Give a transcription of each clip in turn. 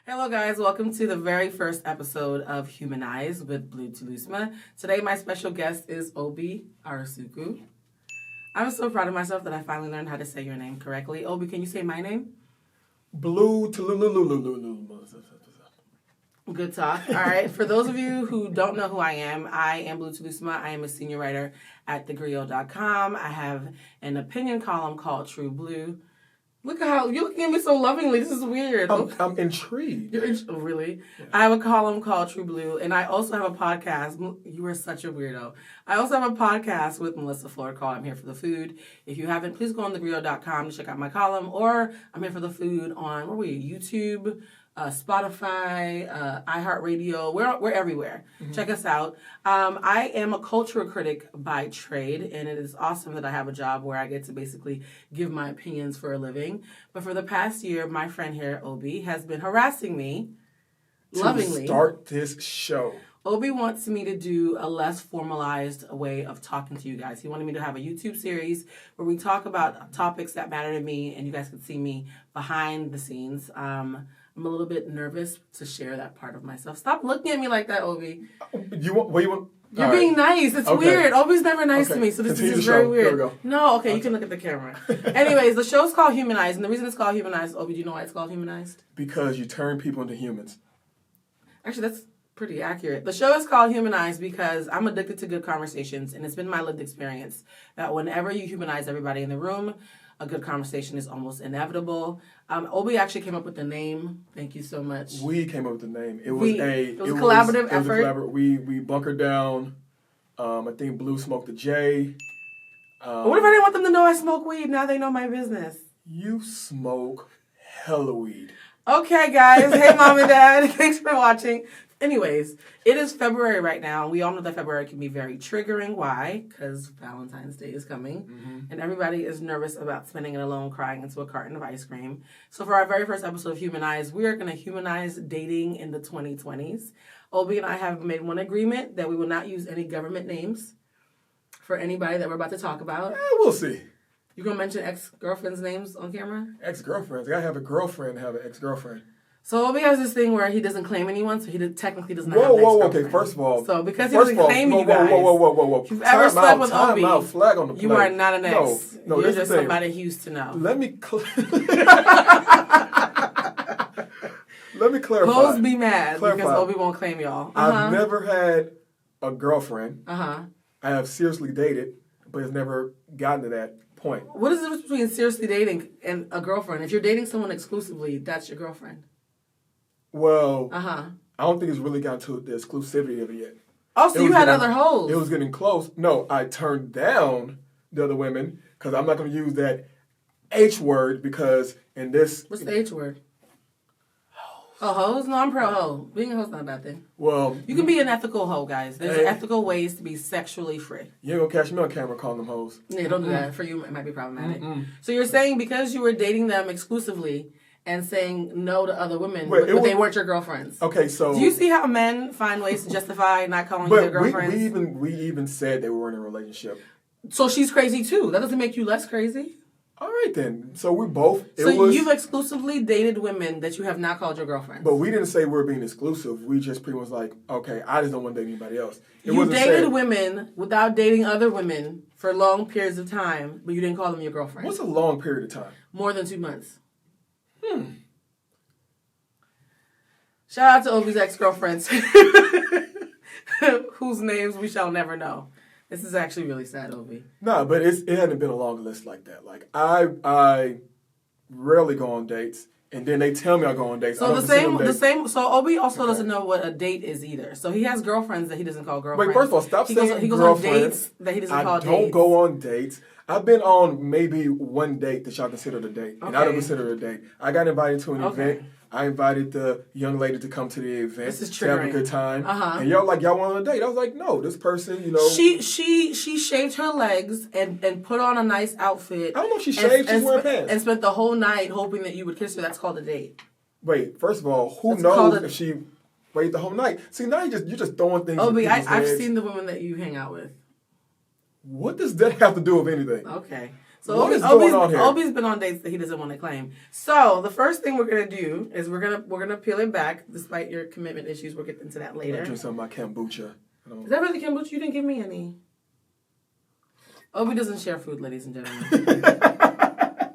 Hello guys, welcome to the very first episode of Humanized with Blue Tulusma. Today my special guest is Obi Arisukwu. I'm so proud of myself that I finally learned how to say your name correctly. Obi, can you say my name? Blue Tulusma. Good talk. All right. For those of you who don't know who I am Blue Tulusma. I am a senior writer at thegriot.com. I have an opinion column called True Blue. Look at how you're looking at me so lovingly. This is weird. I'm intrigued. Oh, really? Yeah. I have a column called True Blue, and I also have a podcast. You are such a weirdo. I also have a podcast with Melissa Ford called I'm Here for the Food. If you haven't, please go on thegriot.com to check out my column, or I'm Here for the Food on, where are we? YouTube, Spotify, iHeartRadio. We're everywhere. Mm-hmm. Check us out. I am a cultural critic by trade, and it is awesome that I have a job where I get to basically give my opinions for a living. But for the past year, my friend here, Obi, has been harassing me lovingly. Start this show. Obi wants me to do a less formalized way of talking to you guys. He wanted me to have a YouTube series where we talk about topics that matter to me, and you guys can see me behind the scenes. I'm a little bit nervous to share that part of myself. Stop looking at me like that, Obi. You're being nice. It's weird. Obi's never nice to me, so this is very weird. Here we go. No, okay, you can look at the camera. Anyways, the show's called Humanized, and the reason it's called Humanized, Obi, do you know why it's called Humanized? Because you turn people into humans. Actually, that's pretty accurate. The show is called Humanized because I'm addicted to good conversations, and it's been my lived experience that whenever you humanize everybody in the room, a good conversation is almost inevitable. Obi actually came up with the name. Thank you so much. We came up with the name. It was a collaborative effort. We bunkered down. I think Blue smoked a J. What if I didn't want them to know I smoke weed? Now they know my business. You smoke hella weed. Okay, guys. Hey, Mom and Dad. Thanks for watching. Anyways, it is February right now. We all know that February can be very triggering. Why? Because Valentine's Day is coming. Mm-hmm. And everybody is nervous about spending it alone crying into a carton of ice cream. So for our very first episode of Humanized, we are going to humanize dating in the 2020s. Obi and I have made one agreement that we will not use any government names for anybody that we're about to talk about. We'll see. You going to mention ex-girlfriends' names on camera? Ex-girlfriends. I got to have a girlfriend have an ex-girlfriend. So Obi has this thing where he doesn't claim anyone, so he technically doesn't have okay, first of all. So because he doesn't claim you guys. Whoa. If you've ever slept with Obi, flag on the plate. You are not an ex. No, you're just somebody he used to know. Let me clarify. Hoes be mad because Obi won't claim y'all. I've never had a girlfriend. I have seriously dated, but it's never gotten to that point. What is the difference between seriously dating and a girlfriend? If you're dating someone exclusively, that's your girlfriend. Well, I don't think it's really gotten to the exclusivity of it yet. Oh, so you had other hoes. It was getting close. No, I turned down the other women because I'm not going to use that H word because in this... What's the H word? Hoes. Oh, hoes? No, I'm pro-ho. Being a hoe's not a bad thing. Well... You can be an ethical hoe, guys. There's ethical ways to be sexually free. You ain't going to catch me on camera calling them hoes. Yeah, don't do that. For you, it might be problematic. So you're saying because you were dating them exclusively... and saying no to other women, but they weren't your girlfriends. Okay, so... Do you see how men find ways to justify not calling you their girlfriends? We even said they were in a relationship. So she's crazy too. That doesn't make you less crazy. All right then. So we both... You've exclusively dated women that you have not called your girlfriends. But we didn't say we're being exclusive. We just pretty much like, okay, I just don't want to date anybody else. You dated women without dating other women for long periods of time, but you didn't call them your girlfriend. What's a long period of time? More than 2 months. Shout out to Obi's ex-girlfriends, whose names we shall never know. This is actually really sad, Obi. No, but it hadn't been a long list like that. Like I rarely go on dates, and then they tell me I go on dates. So the same. So Obi also doesn't know what a date is either. So he has girlfriends that he doesn't call girlfriends. Wait, first of all, stop saying he goes girlfriends. on dates that he doesn't call dates. I don't go on dates. I've been on maybe one date that y'all considered a date, and I don't consider it a date. I got invited to an event. I invited the young lady to come to the event to have a good time. And y'all went on a date. I was like, no, this person, She shaved her legs and put on a nice outfit. I don't know if she shaved. She's wearing pants. And spent the whole night hoping that you would kiss her. That's called a date. Wait, first of all, who knows if she waited the whole night? See, now you're just throwing things. Obi, I've seen the women that you hang out with. What does that have to do with anything? Okay. So what is going on here? Obi's been on dates that he doesn't want to claim. So the first thing we're gonna do is we're gonna peel it back. Despite your commitment issues, we'll get into that later. I'm drinking some of my kombucha. Is that really kombucha? You didn't give me any. Obi doesn't share food, ladies and gentlemen.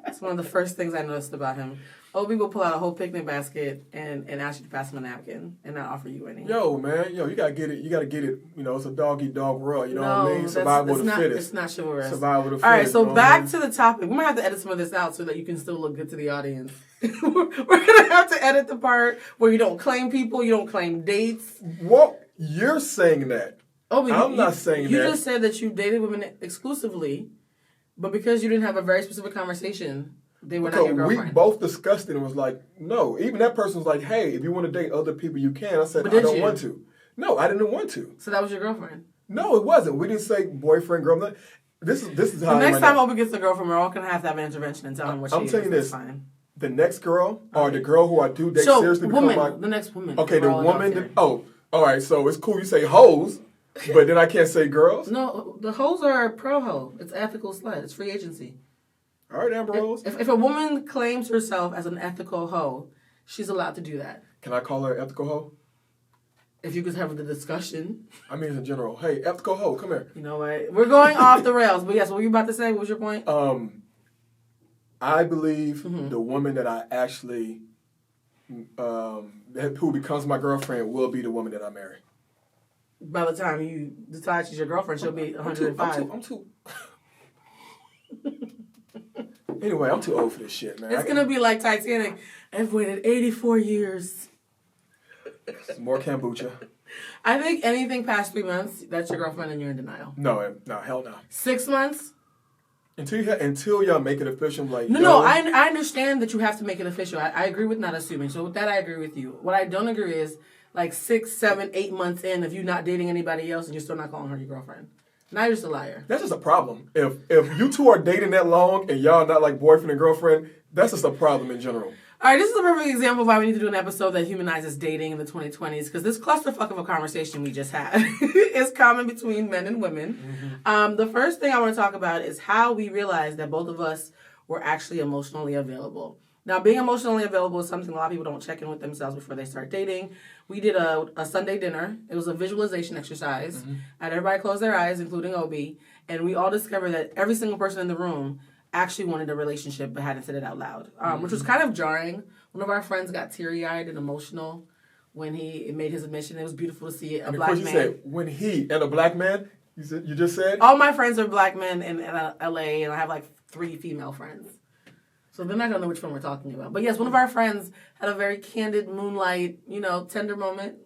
It's one of the first things I noticed about him. Obi will pull out a whole picnic basket and ask you to pass him a napkin and not offer you any. Yo, man, you gotta get it. You gotta get it. You know, it's a dog eat dog world. You know what I mean? Survival of the fittest. It's not chivalrous. Survival of the fittest. All right, so back to the topic. We might have to edit some of this out so that you can still look good to the audience. We're gonna have to edit the part where you don't claim people, you don't claim dates. Well, you're saying that. Obi, I'm not saying that. You just said that you dated women exclusively, but because you didn't have a very specific conversation, they were not your girlfriend. We both discussed it and was like, no. Even that person was like, hey, if you want to date other people, you can. I said, I don't want to. No, I didn't want to. So that was your girlfriend? No, it wasn't. We didn't say boyfriend, girlfriend. This is how. The next time Obi gets a girlfriend, we're all gonna have an intervention and tell him what she is. I'm telling you this. Fine. The next girl, or the girl who I do date seriously become the next woman. Okay, the woman. All right. So it's cool you say hoes, but then I can't say girls. No, the hoes are pro hoe. It's ethical slut. It's free agency. All right, Amber Rose. If a woman claims herself as an ethical hoe, she's allowed to do that. Can I call her an ethical hoe? If you could have the discussion. I mean, in general. Hey, ethical hoe, come here. You know what? We're going off the rails. But yes, what were you about to say? What was your point? I believe the woman that I actually, who becomes my girlfriend, will be the woman that I marry. By the time you decide she's your girlfriend, she'll be 105. I'm too. Anyway, I'm too old for this shit, man. It's going to be like Titanic. I've waited 84 years. More kombucha. I think anything past 3 months, that's your girlfriend and you're in denial. No, hell no. 6 months? Until y'all make it official, like... No, I understand that you have to make it official. I agree with not assuming. So with that, I agree with you. What I don't agree is, like 6, 7, 8 months in, if you're not dating anybody else and you're still not calling her your girlfriend. Now you're just a liar. That's just a problem. If you two are dating that long and y'all not like boyfriend and girlfriend, that's just a problem in general. All right, this is a perfect example of why we need to do an episode that humanizes dating in the 2020s, because this clusterfuck of a conversation we just had is common between men and women. Mm-hmm. The first thing I want to talk about is how we realized that both of us were actually emotionally available. Now, being emotionally available is something a lot of people don't check in with themselves before they start dating. We did a Sunday dinner. It was a visualization exercise. Mm-hmm. And everybody closed their eyes, including Obi. And we all discovered that every single person in the room actually wanted a relationship but hadn't said it out loud, which was kind of jarring. One of our friends got teary-eyed and emotional when he made his admission. It was beautiful to see a black man. You said when he and a black man? You just said? All my friends are black men in LA, and I have like 3 female friends. So they're not going to know which one we're talking about. But yes, one of our friends had a very candid moonlight, tender moment.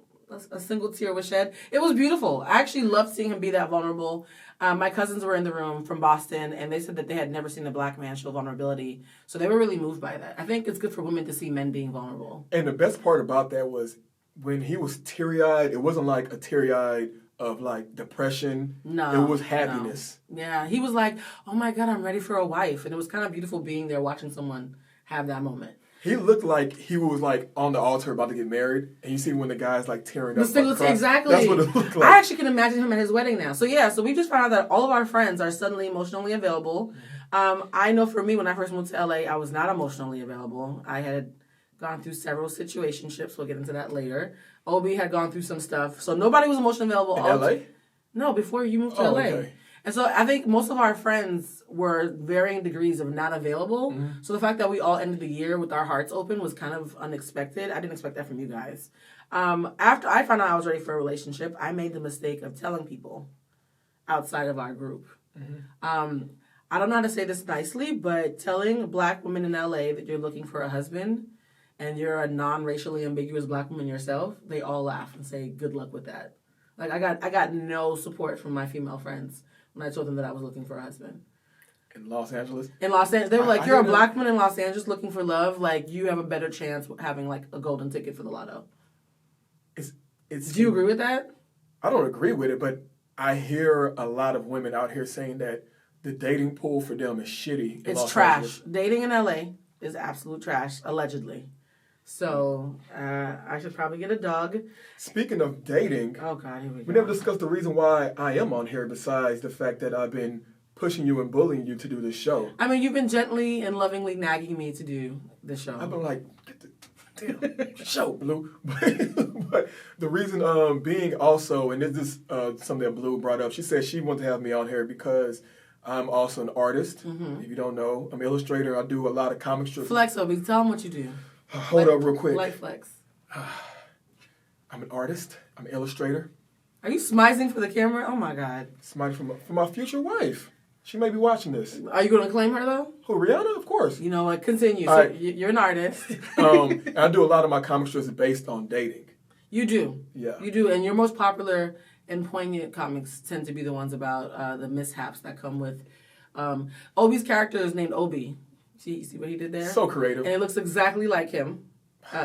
A single tear was shed. It was beautiful. I actually loved seeing him be that vulnerable. My cousins were in the room from Boston, and they said that they had never seen a black man show vulnerability. So they were really moved by that. I think it's good for women to see men being vulnerable. And the best part about that was when he was teary-eyed, it wasn't like a teary-eyed of like depression. No. It was happiness. No. Yeah. He was like, oh my God, I'm ready for a wife. And it was kind of beautiful being there watching someone have that moment. He looked like he was like on the altar about to get married, and you see when the guy's like tearing up. Exactly. That's what it looked like. I actually can imagine him at his wedding now. So yeah, so we just found out that all of our friends are suddenly emotionally available. I know for me, when I first moved to LA, I was not emotionally available. I had gone through several situationships. We'll get into that later. Obi had gone through some stuff, so nobody was emotionally available. In LA? No, before you moved to LA. Okay. And so I think most of our friends were varying degrees of not available. Mm-hmm. So the fact that we all ended the year with our hearts open was kind of unexpected. I didn't expect that from you guys. After I found out I was ready for a relationship, I made the mistake of telling people outside of our group. Mm-hmm. I don't know how to say this nicely, but telling black women in LA that you're looking for a husband and you're a non-racially ambiguous black woman yourself, they all laugh and say, good luck with that. Like I got no support from my female friends when I told them that I was looking for a husband. In Los Angeles? In Los Angeles. They were like, you're a black woman in Los Angeles looking for love. Like, you have a better chance of having, like, a golden ticket for the lotto. Do you agree with that? I don't agree with it, but I hear a lot of women out here saying that the dating pool for them is shitty. It's trash. Dating in LA is absolute trash, allegedly. So, I should probably get a dog. Speaking of dating, oh God, here we go. We never discussed the reason why I am on here besides the fact that I've been pushing you and bullying you to do this show. I mean, you've been gently and lovingly nagging me to do this show. I've been like, get the damn show, Blue. But the reason being also, and this is something that Blue brought up, she said she wanted to have me on here because I'm also an artist. If you don't know, I'm an illustrator. I do a lot of comic strips. Flex, Obi. Tell them what you do. Hold up real quick. Light flex. I'm an artist. I'm an illustrator. Are you smizing for the camera? Oh, my God. Smizing for my future wife. She may be watching this. Are you going to claim her, though? Who, Rihanna? Of course. You know what? Continue. All so right. You're an artist. And I do a lot of my comic strips based on dating. You do. Yeah. You do. And your most popular and poignant comics tend to be the ones about the mishaps that come with... Obi's character is named Obi. See what he did there? So creative. And it looks exactly like him.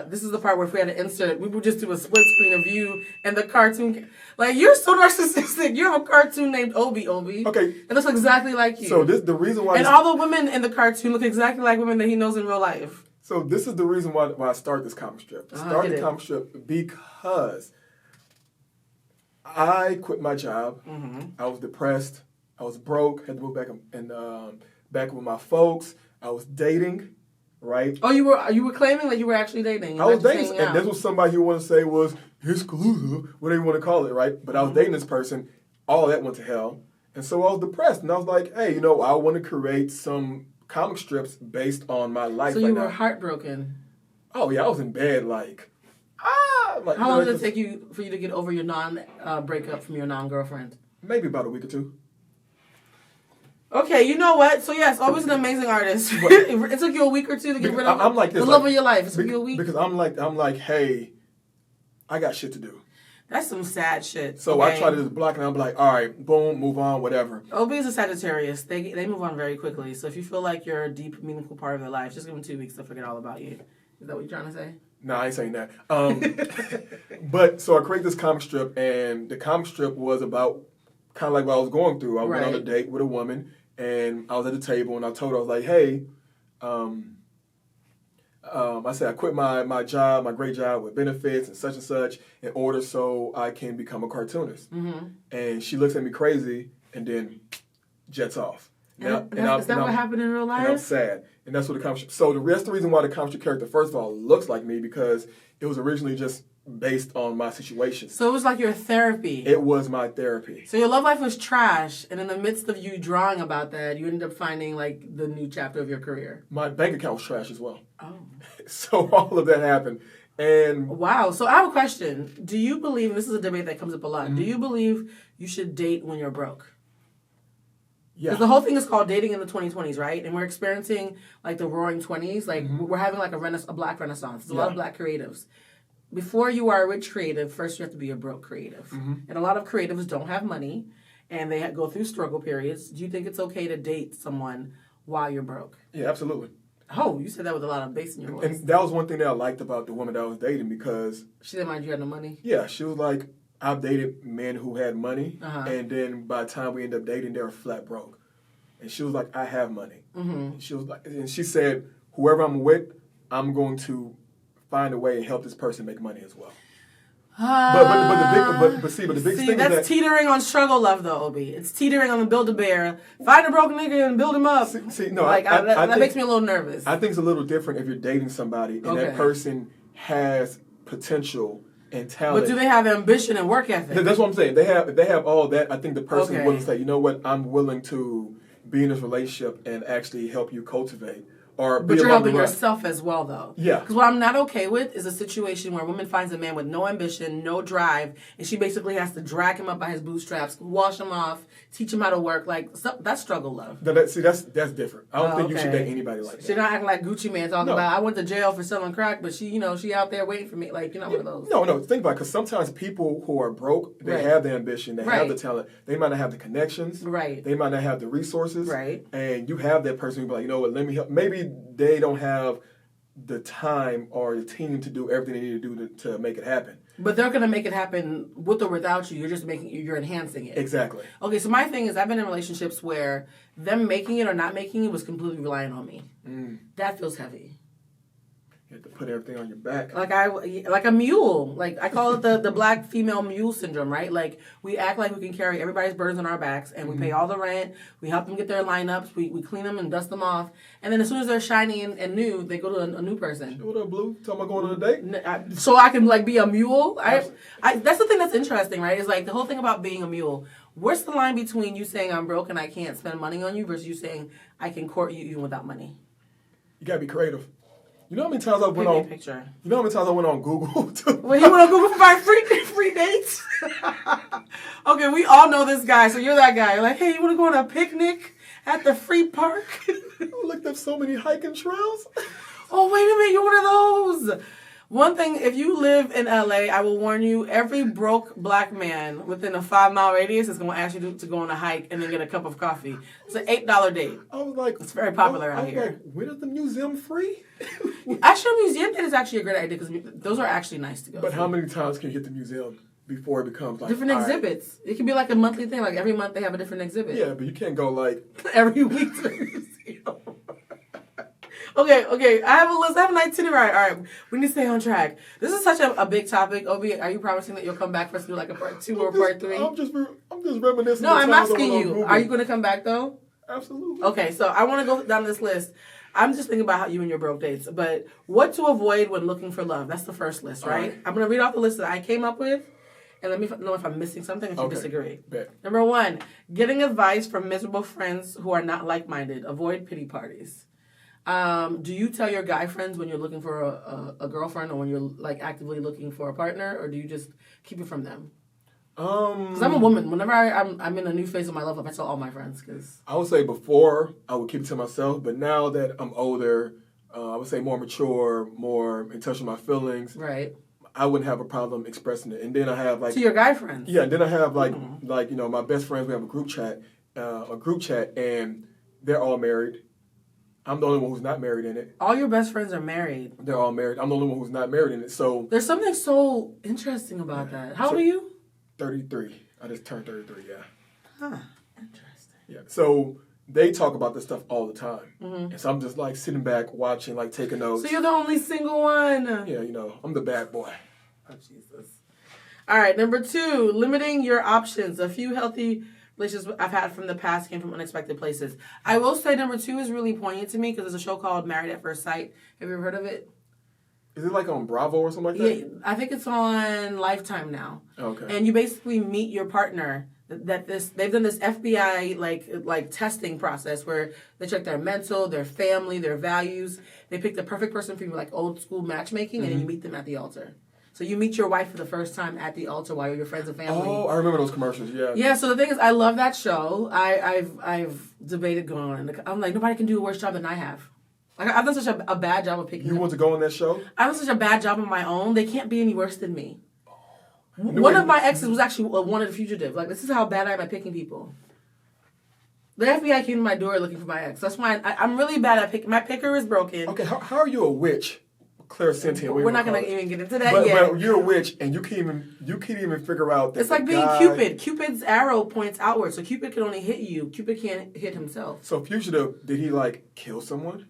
This is the part where if we had to insert, we would just do a split screen of you and the cartoon. Like, you're so narcissistic. You have a cartoon named Obi. Okay. It looks exactly like you. So the reason why... And all the women in the cartoon look exactly like women that he knows in real life. So this is the reason why I started this comic strip. I started the comic strip because I quit my job. I was depressed. I was broke. Had to move back and back with my folks. I was dating, right? Oh, you were claiming that you were actually dating. I was dating, and this was somebody you want to say was exclusive, whatever you want to call it, right? But I was dating this person. All that went to hell, and so I was depressed. And I was like, hey, I want to create some comic strips based on my life. So you were heartbroken. Oh yeah, I was in bed like. How long did it take for you to get over your breakup from your non-girlfriend? Maybe about a week or two. Okay, you know what? So yes, always an amazing artist. It took you a week or two to get rid of I'm like this, the love of your life. It took you a week. Because I'm like, hey, I got shit to do. That's some sad shit. So I try to just block, and I'm like, all right, boom, move on, whatever. Obi is a Sagittarius. They move on very quickly. So if you feel like you're a deep, meaningful part of their life, just give them 2 weeks to forget all about you. Is that what you're trying to say? No, I ain't saying that. But so I created this comic strip, and the comic strip was about kind of like what I was going through. I went on a date with a woman, and I was at the table, and I told her, I was like, hey, I said I quit my job, my great job with benefits and such, in order so I can become a cartoonist. And she looks at me crazy, and then jets off. Is that what happened in real life? And I'm sad. And that's what the comic strip... So the reason why the comic strip character, first of all, looks like me, because it was originally just based on my situation. So it was like your therapy. It was my therapy. So your love life was trash, and in the midst of you drawing about that, you ended up finding like the new chapter of your career. My bank account was trash as well. Oh. So all of that happened. And wow. So I have a question. Do you believe, and this is a debate that comes up a lot, do you believe you should date when you're broke? Yeah. Because the whole thing is called dating in the 2020's, right? And we're experiencing like the roaring 20s. Like we're having like a black renaissance. There's a lot of black creatives. Before you are a rich creative, first you have to be a broke creative. And a lot of creatives don't have money, and they go through struggle periods. Do you think it's okay to date someone while you're broke? Yeah, absolutely. Oh, you said that with a lot of bass in your voice. And that was one thing that I liked about the woman that I was dating, because... She didn't mind you had no money? Yeah, she was like, I've dated men who had money, and then by the time we ended up dating, they were flat broke. And she was like, I have money. And she was like, and she said, whoever I'm with, I'm going to find a way and help this person make money as well. But the biggest thing is that's teetering on struggle love, though, Obi. It's teetering on the Build-A-Bear. Find a broken nigga and build him up. That makes me a little nervous. I think it's a little different if you're dating somebody and that person has potential and talent. But do they have ambition and work ethic? That's what I'm saying. If they have all that, I think the person is willing to say, you know what, I'm willing to be in this relationship and actually help you cultivate. But you're helping yourself as well, though. Yeah. Because what I'm not okay with is a situation where a woman finds a man with no ambition, no drive, and she basically has to drag him up by his bootstraps, wash him off, teach him how to work. Like, that's struggle love. That's different. I don't think you should date anybody like that. She's not acting like Gucci Man talking about, I went to jail for selling crack, but she out there waiting for me. Like, you're not one of those. No. Think about it, because sometimes people who are broke, they have the ambition, they have the talent. They might not have the connections. Right. They might not have the resources. Right. And you have that person who'll be like, you know what, let me help. Maybe they don't have the time or the team to do everything they need to do to make it happen. But they're going to make it happen with or without you. You're enhancing it. Exactly. Okay, so my thing is I've been in relationships where them making it or not making it was completely reliant on me. That feels heavy. You have to put everything on your back. Like a mule. Like I call it the black female mule syndrome, right? Like we act like we can carry everybody's burdens on our backs, and we pay all the rent. We help them get their lineups. We clean them and dust them off, and then as soon as they're shiny and new, they go to a new person. What up, Blue? Talking about going on a date? So I can like be a mule. That's the thing that's interesting, right? Is like the whole thing about being a mule. Where's the line between you saying I'm broke and I can't spend money on you versus you saying I can court you even without money? You gotta be creative. You know how many times I went on? Picture. You know how many times I went on Google? Well, you went on Google for my free dates? Okay, we all know this guy, so you're that guy. You're like, hey, you want to go on a picnic at the free park? I looked up so many hiking trails. Oh, wait a minute, you're one of those. One thing, if you live in LA, I will warn you, every broke black man within a 5-mile radius is going to ask you to go on a hike and then get a cup of coffee. It's an $8 date. I was like, it's very popular out here. Like, when is the museum free? Actually, a museum date is actually a great idea because those are actually nice to go. But how many times can you hit the museum before it becomes like different exhibits? Right. It can be like a monthly thing. Like every month they have a different exhibit. Yeah, but you can't go like every week to the museum. Okay. I have a list. I have an itinerary. All right, we need to stay on track. This is such a big topic. Obi, are you promising that you'll come back for us to do like a part 2 or part 3? I'm just reminiscing. No, I'm asking you. Are you going to come back though? Absolutely. Okay, so I want to go down this list. I'm just thinking about how you and your broke dates, but what to avoid when looking for love. That's the first list, right? I'm going to read off the list that I came up with, and let me know if I'm missing something if you disagree. Bet. Number 1, getting advice from miserable friends who are not like-minded. Avoid pity parties. Do you tell your guy friends when you're looking for a girlfriend or when you're like actively looking for a partner, or do you just keep it from them? Because I'm a woman. Whenever I'm in a new phase of my love life, I tell all my friends. Cause I would say before I would keep it to myself, but now that I'm older, I would say more mature, more in touch with my feelings. Right. I wouldn't have a problem expressing it. And then I have like to your guy friends. Yeah. Then I have like my best friends. We have a group chat, and they're all married. I'm the only one who's not married in it. All your best friends are married. They're all married. I'm the only one who's not married in it. So there's something so interesting about that. How old are you? 33. I just turned 33, yeah. Huh. Interesting. Yeah. So they talk about this stuff all the time. Mm-hmm. And so I'm just like sitting back, watching, like taking notes. So you're the only single one. Yeah, I'm the bad boy. Oh, Jesus. All right, number 2, limiting your options. A few healthy relationships I've had from the past came from unexpected places. I will say number 2 is really poignant to me because there's a show called Married at First Sight. Have you ever heard of it? Is it like on Bravo or something like that? Yeah, I think it's on Lifetime now. Okay. And you basically meet your partner. They've done this FBI like testing process where they check their mental, their family, their values. They pick the perfect person for you, like old school matchmaking, and then you meet them at the altar. So you meet your wife for the first time at the altar while you're your friends and family. Oh, I remember those commercials. Yeah. Yeah. So the thing is, I love that show. I've debated going on. I'm like, nobody can do a worse job than I have. Like, I've done such a bad job of picking. You want to go on that show? I've done such a bad job on my own. They can't be any worse than me. One of my exes was actually a wanted fugitive. Like, this is how bad I am at picking people. The FBI came to my door looking for my ex. That's why I'm really bad at picking. My picker is broken. Okay, how are you a witch? Clairsentient. We're not going to even get into that yet. But you're a witch, and you can't even figure out that. It's like being Cupid. Cupid's arrow points outward, so Cupid can only hit you. Cupid can't hit himself. So Fugitive, did he like kill someone?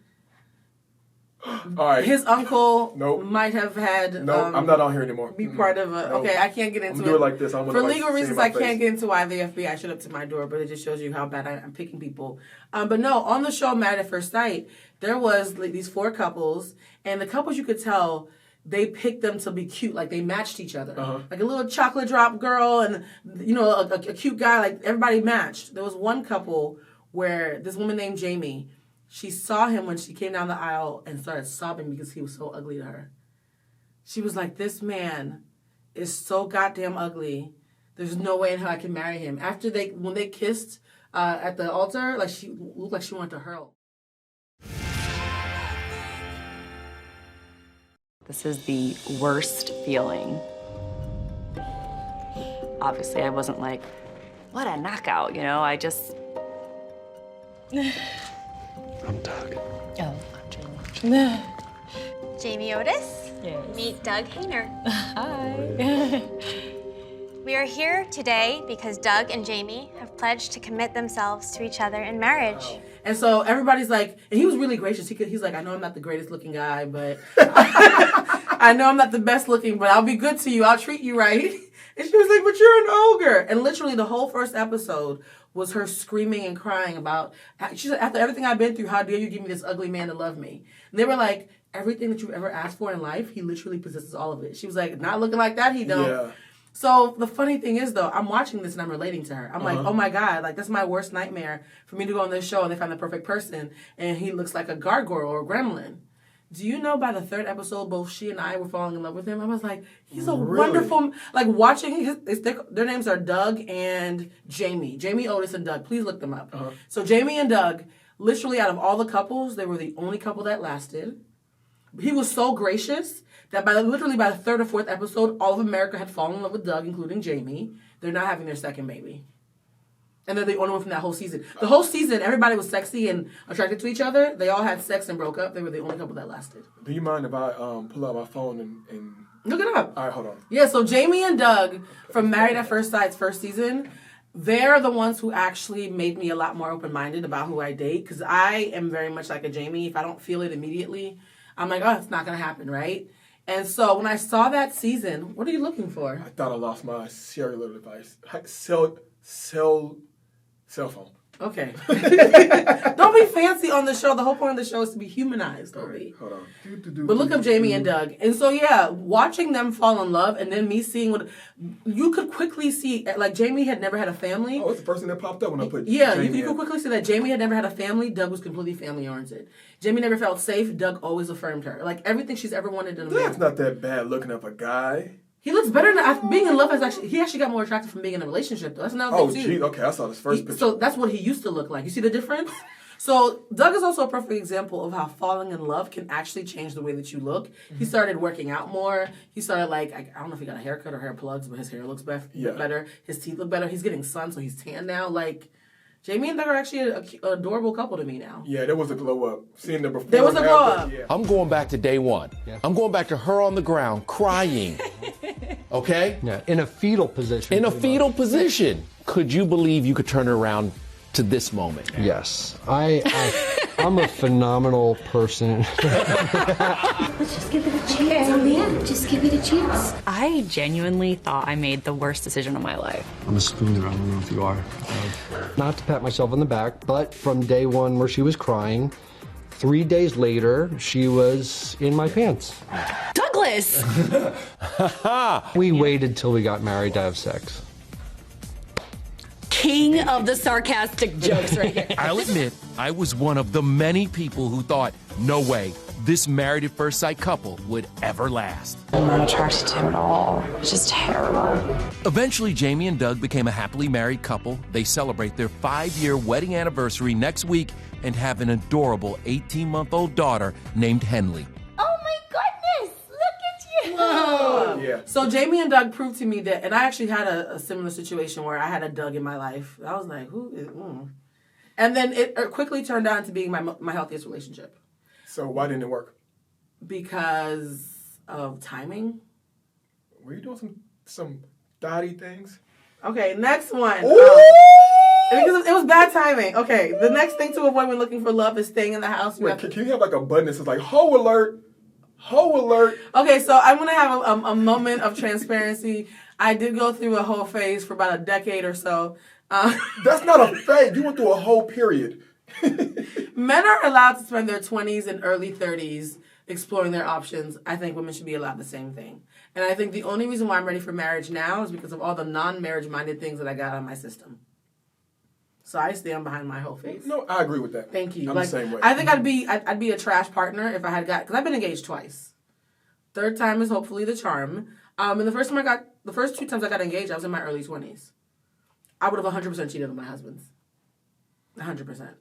All right. His uncle might have had. No, I'm not on here anymore. Be part of a. Okay, I can't get into it. Do it like this. For legal reasons, I can't get into why the FBI showed up to my door, but it just shows you how bad I'm picking people. But no, on the show Married at First Sight, there was like these 4 couples, and the couples you could tell they picked them to be cute, like they matched each other, like a little chocolate drop girl and a cute guy, like everybody matched. There was one couple where this woman named Jamie. She saw him when she came down the aisle and started sobbing because he was so ugly to her. She was like, this man is so goddamn ugly. There's no way in hell I can marry him. When they kissed at the altar, like she looked like she wanted to hurl. This is the worst feeling. Obviously, I wasn't like, what a knockout, I just... I'm Doug. Oh, I'm Jamie. Jamie Otis. Yes. Meet Doug Hayner. Hi. We are here today because Doug and Jamie have pledged to commit themselves to each other in marriage. Wow. And so everybody's like, and he was really gracious. He's like, I know I'm not the greatest looking guy, but I know I'm not the best looking, but I'll be good to you. I'll treat you right. And she was like, but you're an ogre. And literally the whole first episode was her screaming and crying about, she said, after everything I've been through, how dare you give me this ugly man to love me? And they were like, everything that you've ever asked for in life, he literally possesses all of it. She was like, not looking like that, he don't. Yeah. So the funny thing is, though, I'm watching this and I'm relating to her. I'm like, oh my God, like that's my worst nightmare for me to go on this show and they find the perfect person and he looks like a gargoyle or a gremlin. Do you know by the third episode, both she and I were falling in love with him? I was like, he's a wonderful, like watching their names are Doug and Jamie. Jamie Otis and Doug. Please look them up. So Jamie and Doug, literally out of all the couples, they were the only couple that lasted. He was so gracious that literally by the third or fourth episode, all of America had fallen in love with Doug, including Jamie. They're not having their second baby. And they're the only one from that whole season. The whole season, everybody was sexy and attracted to each other. They all had sex and broke up. They were the only couple that lasted. Do you mind if I pull out my phone and... Look it up. All right, hold on. Yeah, so Jamie and Doug from Married at First Sight's first season, they're the ones who actually made me a lot more open-minded about who I date. Because I am very much like a Jamie. If I don't feel it immediately, I'm like, oh, it's not going to happen, right? And so when I saw that season, what are you looking for? I thought I lost my cellular device. Cell phone. Okay. Don't be fancy on the show. The whole point of the show is to be humanized, Obi. Hold on. But look up Jamie and Doug. And so, yeah, watching them fall in love and then me seeing what... You could quickly see, like, Jamie had never had a family. Oh, it's the first thing that popped up when I put Yeah, Jamie you could quickly see that Jamie had never had a family. Doug was completely family-oriented. Jamie never felt safe. Doug always affirmed her. Like, everything she's ever wanted in a man. That's not that bad looking up a guy. He looks better than... Being in love he actually got more attractive from being in a relationship, though. That's another thing, too. Oh, geez. Okay, I saw this first picture. So that's what he used to look like. You see the difference? So Doug is also a perfect example of how falling in love can actually change the way that you look. He started working out more. He started I don't know if he got a haircut or hair plugs, but his hair looks better. His teeth look better. He's getting sun, so he's tan now. Like, Jamie and Doug are actually an adorable couple to me now. Yeah, there was a glow up. Seeing the before. There was a glow up. Yeah. I'm going back to day one. Yeah. I'm going back to her on the ground crying. Okay? Yeah, in a fetal position. In a fetal position. Could you believe you could turn her around to this moment? Yes. I'm a phenomenal person. Let's just give it a chance on the end. Just give it a chance. I genuinely thought I made the worst decision of my life. I'm a spooner. I don't know if you are. Not to pat myself on the back, but from day one where she was crying, 3 days later, she was in my pants. Douglas! We waited till we got married to have sex. King of the sarcastic jokes right here. I'll admit, I was one of the many people who thought, no way, this Married at First Sight couple would ever last. I'm not attracted to him at all. It's just terrible. Eventually, Jamie and Doug became a happily married couple. They celebrate their 5-year wedding anniversary next week and have an adorable 18-month-old daughter named Henley. Oh my goodness! Look at you! Whoa! Yeah. So Jamie and Doug proved to me that, and I actually had a similar situation where I had a Doug in my life. I was like, who is... And then it quickly turned out to being my healthiest relationship. So why didn't it work? Because of timing. Were you doing some dotty things? Okay, next one. Ooh! Because it was bad timing. Okay, the next thing to avoid when looking for love is staying in the house. Wait, can you have like a button that says like, ho alert, ho alert? Okay, so I'm going to have a moment of transparency. I did go through a whole phase for about a decade or so. That's not a phase. You went through a whole period. Men are allowed to spend their 20s and early 30s exploring their options. I think women should be allowed the same thing. And I think the only reason why I'm ready for marriage now is because of all the non-marriage minded things that I got on my system. So I stand behind my whole face. No, I agree with that. Thank you. I'm the same way. I think I'd be a trash partner if I had because I've been engaged twice. Third time is hopefully the charm. And the first 2 times I got engaged, I was in my early 20s. I would have 100% cheated on my husband. 100%.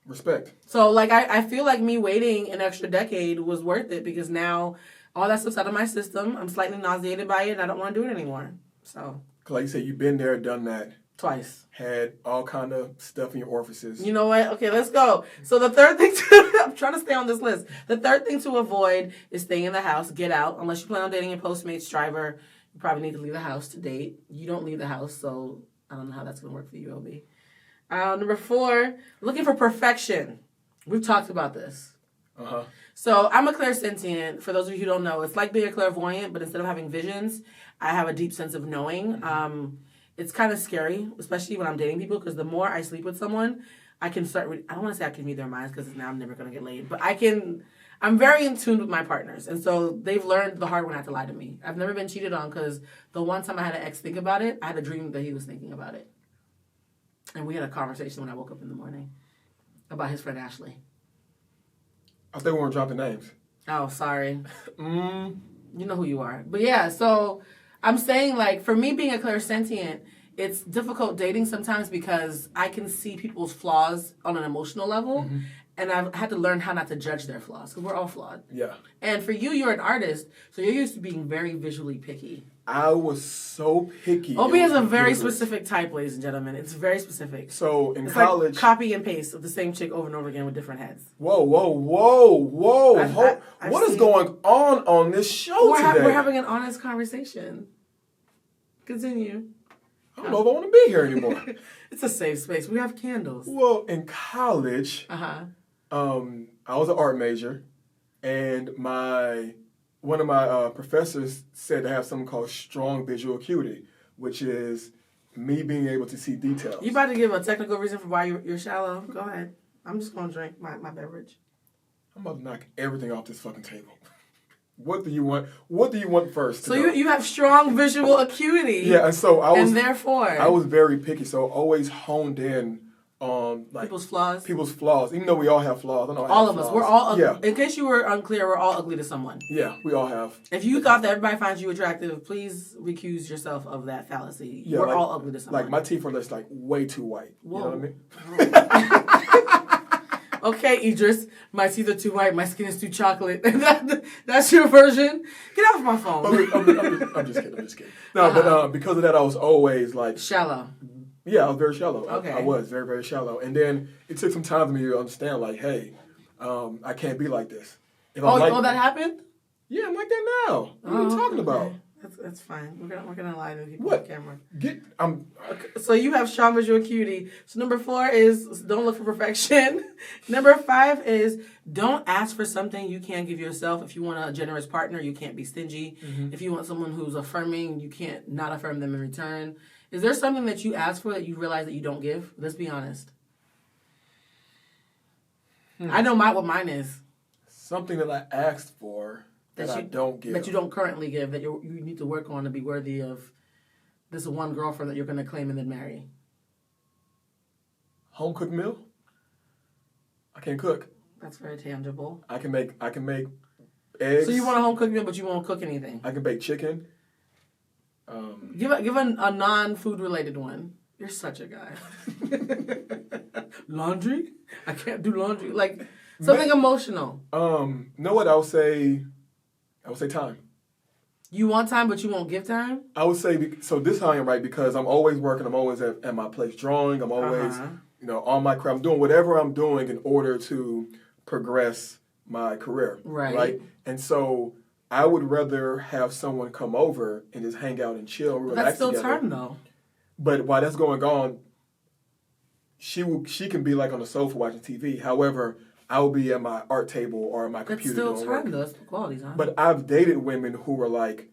Respect. So, I feel like me waiting an extra decade was worth it because now all that stuff's out of my system. I'm slightly nauseated by it, and I don't want to do it anymore. So, Like you said, you've been there, done that. Twice. Had all kind of stuff in your orifices. You know what? Okay, let's go. So the third thing I'm trying to stay on this list. The third thing to avoid is staying in the house. Get out. Unless you plan on dating a Postmates driver, you probably need to leave the house to date. You don't leave the house, so I don't know how that's going to work for you, Obi. Number 4, looking for perfection. We've talked about this. Uh-huh. So I'm a clairsentient. For those of you who don't know, it's like being a clairvoyant, but instead of having visions, I have a deep sense of knowing. It's kind of scary, especially when I'm dating people, because the more I sleep with someone, I can start. I don't want to say I can read their minds because now I'm never going to get laid, but I'm very in tune with my partners, and so they've learned the hard way not to lie to me. I've never been cheated on because the one time I had an ex think about it, I had a dream that he was thinking about it, and we had a conversation when I woke up in the morning about his friend Ashley. I think we weren't dropping names. Oh, sorry. You know who you are. But yeah, so I'm saying, like, for me being a clairsentient, it's difficult dating sometimes because I can see people's flaws on an emotional level, and I've had to learn how not to judge their flaws because we're all flawed. Yeah. And for you, you're an artist, so you're used to being very visually picky. I was so picky. Obi has a very specific type, ladies and gentlemen. It's very specific. So in it's college, like copy and paste of the same chick over and over again with different heads. Whoa! What is going on this show today? We're having an honest conversation. Continue. I don't know if I want to be here anymore. It's a safe space. We have candles. Well, in college, I was an art major, and one of my professors said to have something called strong visual acuity, which is me being able to see details. You about to give a technical reason for why you're shallow? Go ahead. I'm just going to drink my beverage. I'm about to knock everything off this fucking table. What do you want? What do you want first? So you have strong visual acuity. Yeah, and so I was very picky. So always honed in on like people's flaws. People's flaws, even though we all have flaws. I know all of us. We're all ugly. Yeah. In case you were unclear, we're all ugly to someone. Yeah, we all have. If you thought that everybody finds you attractive, please recuse yourself of that fallacy. Yeah, we're all ugly to someone. Like my teeth are just like way too white. Whoa. You know what I mean? Okay, Idris, my teeth are too white, my skin is too chocolate. That's your version? Get off my phone. I'm just kidding. No, but because of that, I was always like... Shallow. Yeah, I was very shallow. Okay. I was very, very shallow. And then it took some time for me to understand, like, hey, I can't be like this. That happened? Yeah, I'm like that now. What are you talking about? That's fine. We're gonna lie to people on camera. Okay, so you have strong visual acuity. So number 4 is don't look for perfection. Number 5 is don't ask for something you can't give yourself. If you want a generous partner, you can't be stingy. If you want someone who's affirming, you can't not affirm them in return. Is there something that you ask for that you realize that you don't give? Let's be honest. I know what mine is. Something that I asked for. That I don't give. That you don't currently give, that you need to work on to be worthy of this one girlfriend that you're going to claim and then marry. Home cooked meal? I can't cook. That's very tangible. I can make eggs. So you want a home cooked meal, but you won't cook anything? I can bake chicken. Give a non-food related one. You're such a guy. Laundry? I can't do laundry. Like something emotional. Know what I would say? I would say time. You want time, but you won't give time? I would say, so this is how I am, right? Because I'm always working. I'm always at my place drawing. I'm always, on my craft. I'm doing whatever I'm doing in order to progress my career. Right? And so I would rather have someone come over and just hang out and chill and relax together. That's still time, though. But while that's going on, she can be like on the sofa watching TV. However, I will be at my art table or my computer doing work. That's still time, though. That's quality time. But I've dated women who were like,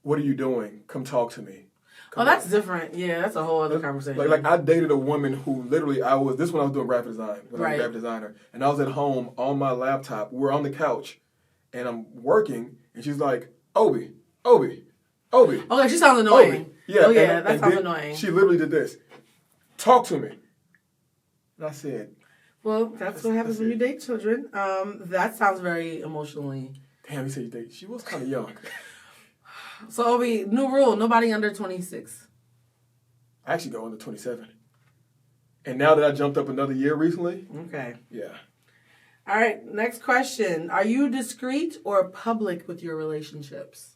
what are you doing? Come talk to me. That's different. Yeah, that's a whole other conversation. Like I dated a woman who literally, this when I was doing graphic design, when I was a graphic designer. And I was at home on my laptop. We're on the couch and I'm working and she's like, Obi. Okay, she sounds annoying. Obi. Yeah, that sounds annoying. She literally did this. Talk to me. And I said, well, that's what happens when you date children. That sounds very emotionally. Damn, you said you date. She was kind of young. So, Obi, new rule, nobody under 26. I actually go under 27. And now that I jumped up another year recently. Okay. Yeah. All right, next question. Are you discreet or public with your relationships?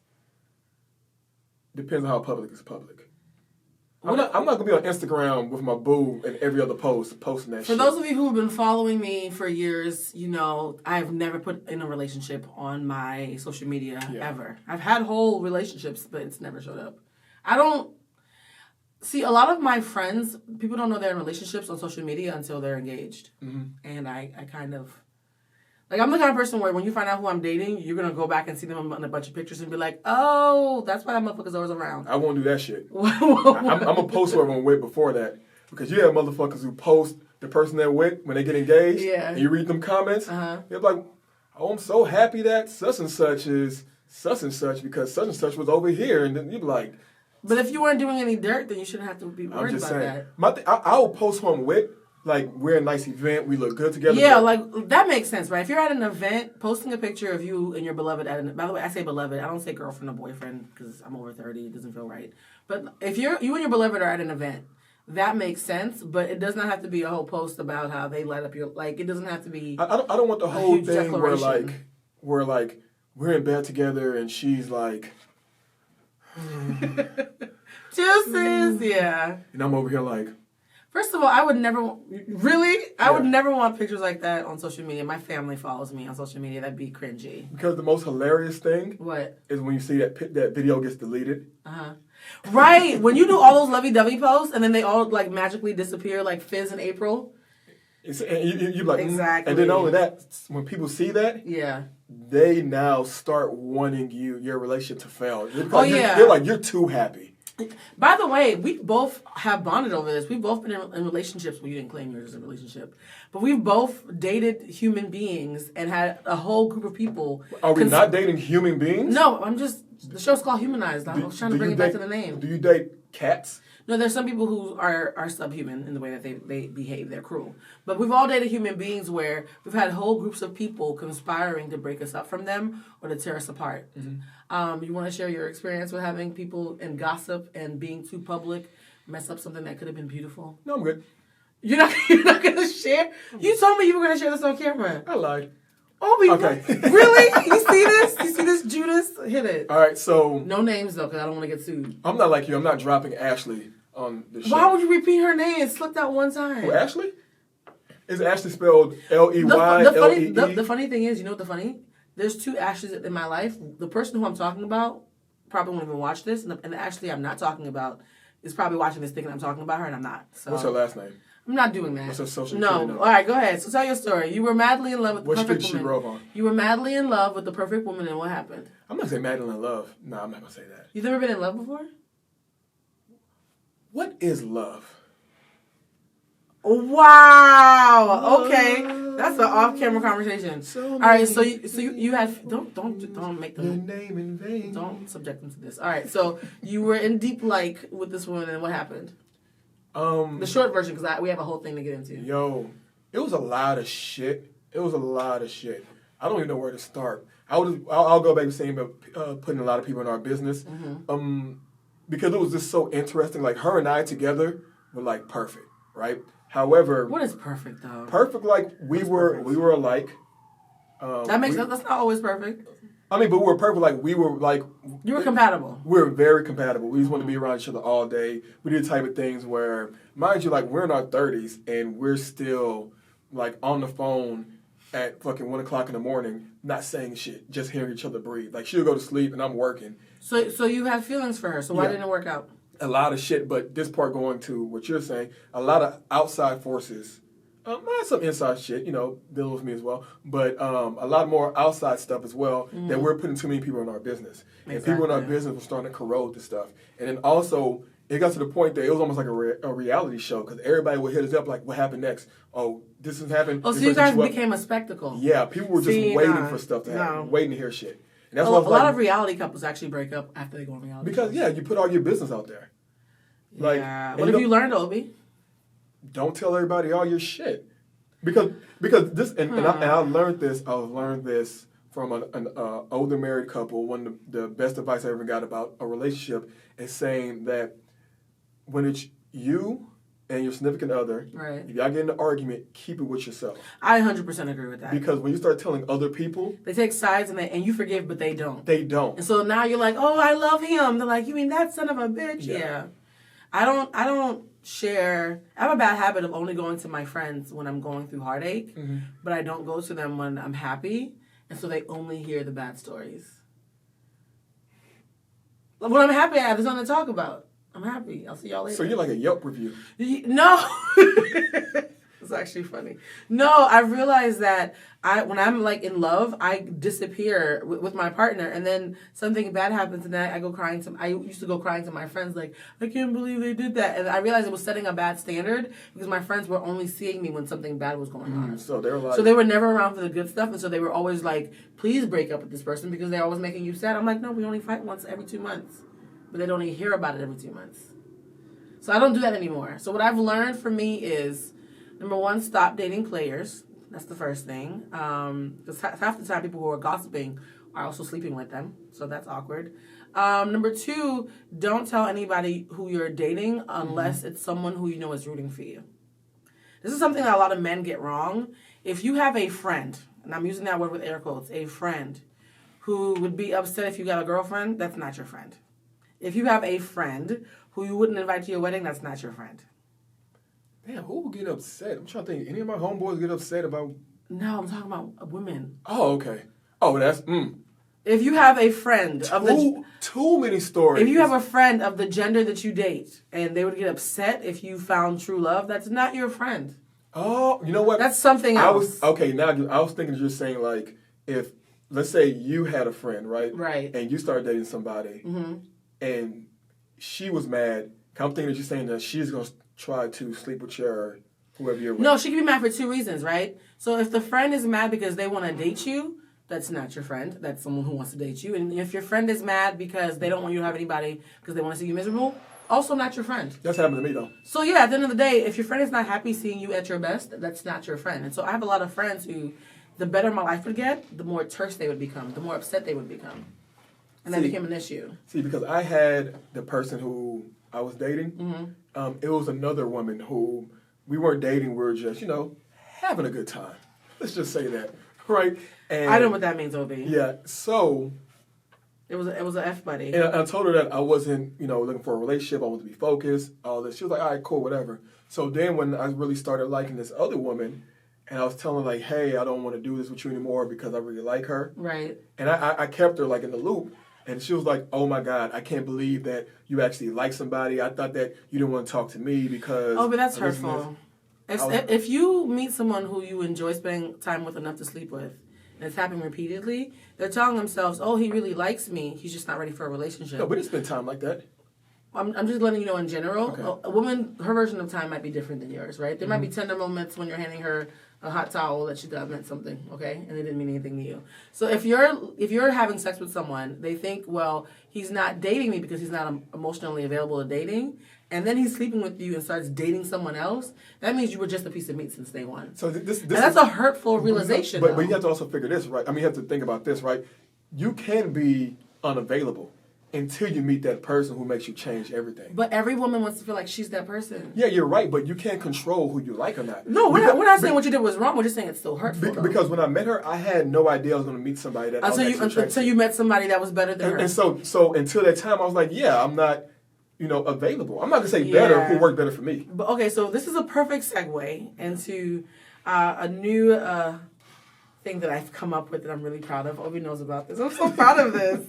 Depends on how public is public. I'm not going to be on Instagram with my boo and every other post posting that shit. For those of you who have been following me for years, I've never put in a relationship on my social media ever. I've had whole relationships, but it's never showed up. See, a lot of my friends, people don't know they're in relationships on social media until they're engaged. Mm-hmm. And I kind of... Like, I'm the kind of person where when you find out who I'm dating, you're going to go back and see them on a bunch of pictures and be like, oh, that's why that motherfucker's always around. I won't do that shit. I'm a post whoever I'm with before that. Because you have motherfuckers who post the person they're with when they get engaged. Yeah. And you read them comments. They're like, oh, I'm so happy that such and such is such and such because such and such was over here. And then you'd be like... But if you weren't doing any dirt, then you shouldn't have to be worried about that. I will post who I'm with. Like, we're a nice event. We look good together. Yeah, like, that makes sense, right? If you're at an event, posting a picture of you and your beloved by the way, I say beloved. I don't say girlfriend or boyfriend because I'm over 30. It doesn't feel right. But if you and your beloved are at an event, that makes sense. But it does not have to be a whole post about how they light up your... Like, it doesn't have to be... I don't want the whole thing where we're in bed together and she's like... Juices, yeah. And I'm over here like... First of all, I would never... Really? I would never want pictures like that on social media. My family follows me on social media. That'd be cringy. Because the most hilarious thing... What? ...is when you see that video gets deleted. Right. When you do all those lovey-dovey posts and then they all, like, magically disappear like Fizz in April. And you're like... Exactly. And then not only that, when people see that... Yeah. They now start wanting your relationship to fail. Yeah. They're like, you're too happy. By the way, we both have bonded over this. We've both been in relationships. Well, you didn't claim yours as a relationship. But we've both dated human beings and had a whole group of people. Are we not dating human beings? No, the show's called Humanized. I was trying to bring it back to the name. Do you date cats? No, there's some people who are subhuman in the way that they behave. They're cruel. But we've all dated human beings where we've had whole groups of people conspiring to break us up from them or to tear us apart. Mm-hmm. You want to share your experience with having people and gossip and being too public mess up something that could have been beautiful? No, I'm good. You're not going to share? You told me you were going to share this on camera. I lied. Obi, okay. Really? You see this? You see this, Judas? Hit it. All right, so... No names, though, because I don't want to get sued. I'm not like you. I'm not dropping Ashley on the show. Why would you repeat her name? It slipped out one time. Who, Ashley? Is Ashley spelled L-E-Y-L-E-E? The funny thing is, you know what the funny? There's two Ashleys in my life. The person who I'm talking about probably won't even watch this, and the Ashley I'm not talking about is probably watching this thinking I'm talking about her, and I'm not. So. What's her last name? I'm not doing that. What's her social No. security? All right, go ahead. So tell your story. You were madly in love with the perfect woman. What street she grew up on? You were madly in love with the perfect woman, and what happened? I'm not saying madly in love. No, I'm not going to say that. You've never been in love before? What is love? Wow. Okay, that's an off-camera conversation. All right, so you had don't make them name in vain. Don't subject them to this. All right, so you were in deep like with this woman, and what happened? The short version, because we have a whole thing to get into. Yo, it was a lot of shit. I don't even know where to start. I'll go back to saying about putting a lot of people in our business. Mm-hmm. Because it was just so interesting. Like, her and I together were, like, perfect, right? However... What is perfect, though? Perfect, like, we were alike. That makes sense. That's not always perfect. I mean, but we were perfect. Like, we were, like... You were compatible. We were very compatible. We just wanted to be around each other all day. We did the type of things where, mind you, like, we're in our 30s, and we're still, like, on the phone at fucking 1 o'clock in the morning, not saying shit, just hearing each other breathe. Like, she'll go to sleep, and I'm working. So you have feelings for her, so why didn't it work out? A lot of shit, but this part going to what you're saying, a lot of outside forces, some inside shit, dealing with me as well, but a lot more outside stuff as well, that we're putting too many people in our business. Exactly. And people in our business were starting to corrode the stuff. And then also, it got to the point that it was almost like a reality show, because everybody would hit us up like, what happened next? Oh, this has happened. Oh, so you guys became a spectacle. Yeah, people were just waiting for stuff to happen, waiting to hear shit. And that's a lot of reality couples actually break up after they go on reality because, shows. you put all your business out there. Like, what have you learned, Obi? Don't tell everybody all your shit. Because this, and I learned this, from an older married couple. One of the best advice I ever got about a relationship is saying that when it's you and your significant other, right, if y'all get in an argument, keep it with yourself. I 100% agree with that. Because when you start telling other people... They take sides and you forgive, but they don't. They don't. And so now you're like, oh, I love him. They're like, you mean that son of a bitch? Yeah. I don't share... I have a bad habit of only going to my friends when I'm going through heartache, but I don't go to them when I'm happy, and so they only hear the bad stories. When I'm happy, there's nothing to talk about. I'm I'm happy. I'll see y'all later. So you're like a Yelp review. No. It's actually funny. No, I realized that when I'm like in love, I disappear with my partner, and then something bad happens, and then I used to go crying to my friends, like, I can't believe they did that. And I realized it was setting a bad standard because my friends were only seeing me when something bad was going on. So they were like, so they were never around for the good stuff, and so they were always like, please break up with this person because they're always making you sad. I'm like, no, we only fight once every 2 months. But they don't even hear about it every 2 months. So I don't do that anymore. So what I've learned for me is, number one, stop dating players. That's the first thing. Because half the time people who are gossiping are also sleeping with them. So that's awkward. Number two, don't tell anybody who you're dating unless it's someone who you know is rooting for you. This is something that a lot of men get wrong. If you have a friend, and I'm using that word with air quotes, a friend who would be upset if you got a girlfriend, that's not your friend. If you have a friend who you wouldn't invite to your wedding, that's not your friend. Damn, who would get upset? I'm trying to think. Any of my homeboys get upset about... No, I'm talking about women. Oh, okay. Oh, that's... If you have a friend of the... Too many stories. If you have a friend of the gender that you date, and they would get upset if you found true love, that's not your friend. Oh, you know what? That's something else. I was thinking you're saying, like, if, let's say you had a friend, right? Right. And you started dating somebody, and she was mad. I'm thinking that you're saying that she's going to try to sleep with your whoever you're with. No, she can be mad for two reasons, right? So if the friend is mad because they want to date you, that's not your friend. That's someone who wants to date you. And if your friend is mad because they don't want you to have anybody because they want to see you miserable, also not your friend. That's happened to me, though. So yeah, at the end of the day, if your friend is not happy seeing you at your best, that's not your friend. And so I have a lot of friends who, the better my life would get, the more terse they would become, the more upset they would become. And that became an issue. See, because I had the person who I was dating, it was another woman who we weren't dating, we were just, having a good time. Let's just say that, right? And I know what that means, Obi. Yeah, so... It was an F buddy. And I told her that I wasn't, looking for a relationship, I wanted to be focused, all this. She was like, all right, cool, whatever. So then when I really started liking this other woman, and I was telling her, like, hey, I don't want to do this with you anymore because I really like her. Right. And I kept her, like, in the loop. And she was like, oh, my God, I can't believe that you actually like somebody. I thought that you didn't want to talk to me because... Oh, but that's hurtful. If you meet someone who you enjoy spending time with enough to sleep with, and it's happening repeatedly, they're telling themselves, oh, he really likes me. He's just not ready for a relationship. No, we didn't spend time like that. I'm just letting you know in general. Okay. A woman, her version of time might be different than yours, right? There might be tender moments when you're handing her a hot towel that she thought meant something, okay? And it didn't mean anything to you. So if you're having sex with someone, they think, well, he's not dating me because he's not emotionally available to dating, and then he's sleeping with you and starts dating someone else, that means you were just a piece of meat since day one. So this and that's a hurtful realization. But you have to also figure this, right? I mean, you have to think about this, right? You can be unavailable until you meet that person who makes you change everything. But every woman wants to feel like she's that person. Yeah, you're right, but you can't control who you like or not. No, we're not saying what you did was wrong. We're just saying it's still hurtful. Because when I met her, I had no idea I was going to meet somebody that until you met somebody that was better than her. And so until that time, I was like, yeah, I'm not, available. I'm not going to say better, who worked better for me. But okay, so this is a perfect segue into a new thing that I've come up with that I'm really proud of. Obi knows about this. I'm so proud of this.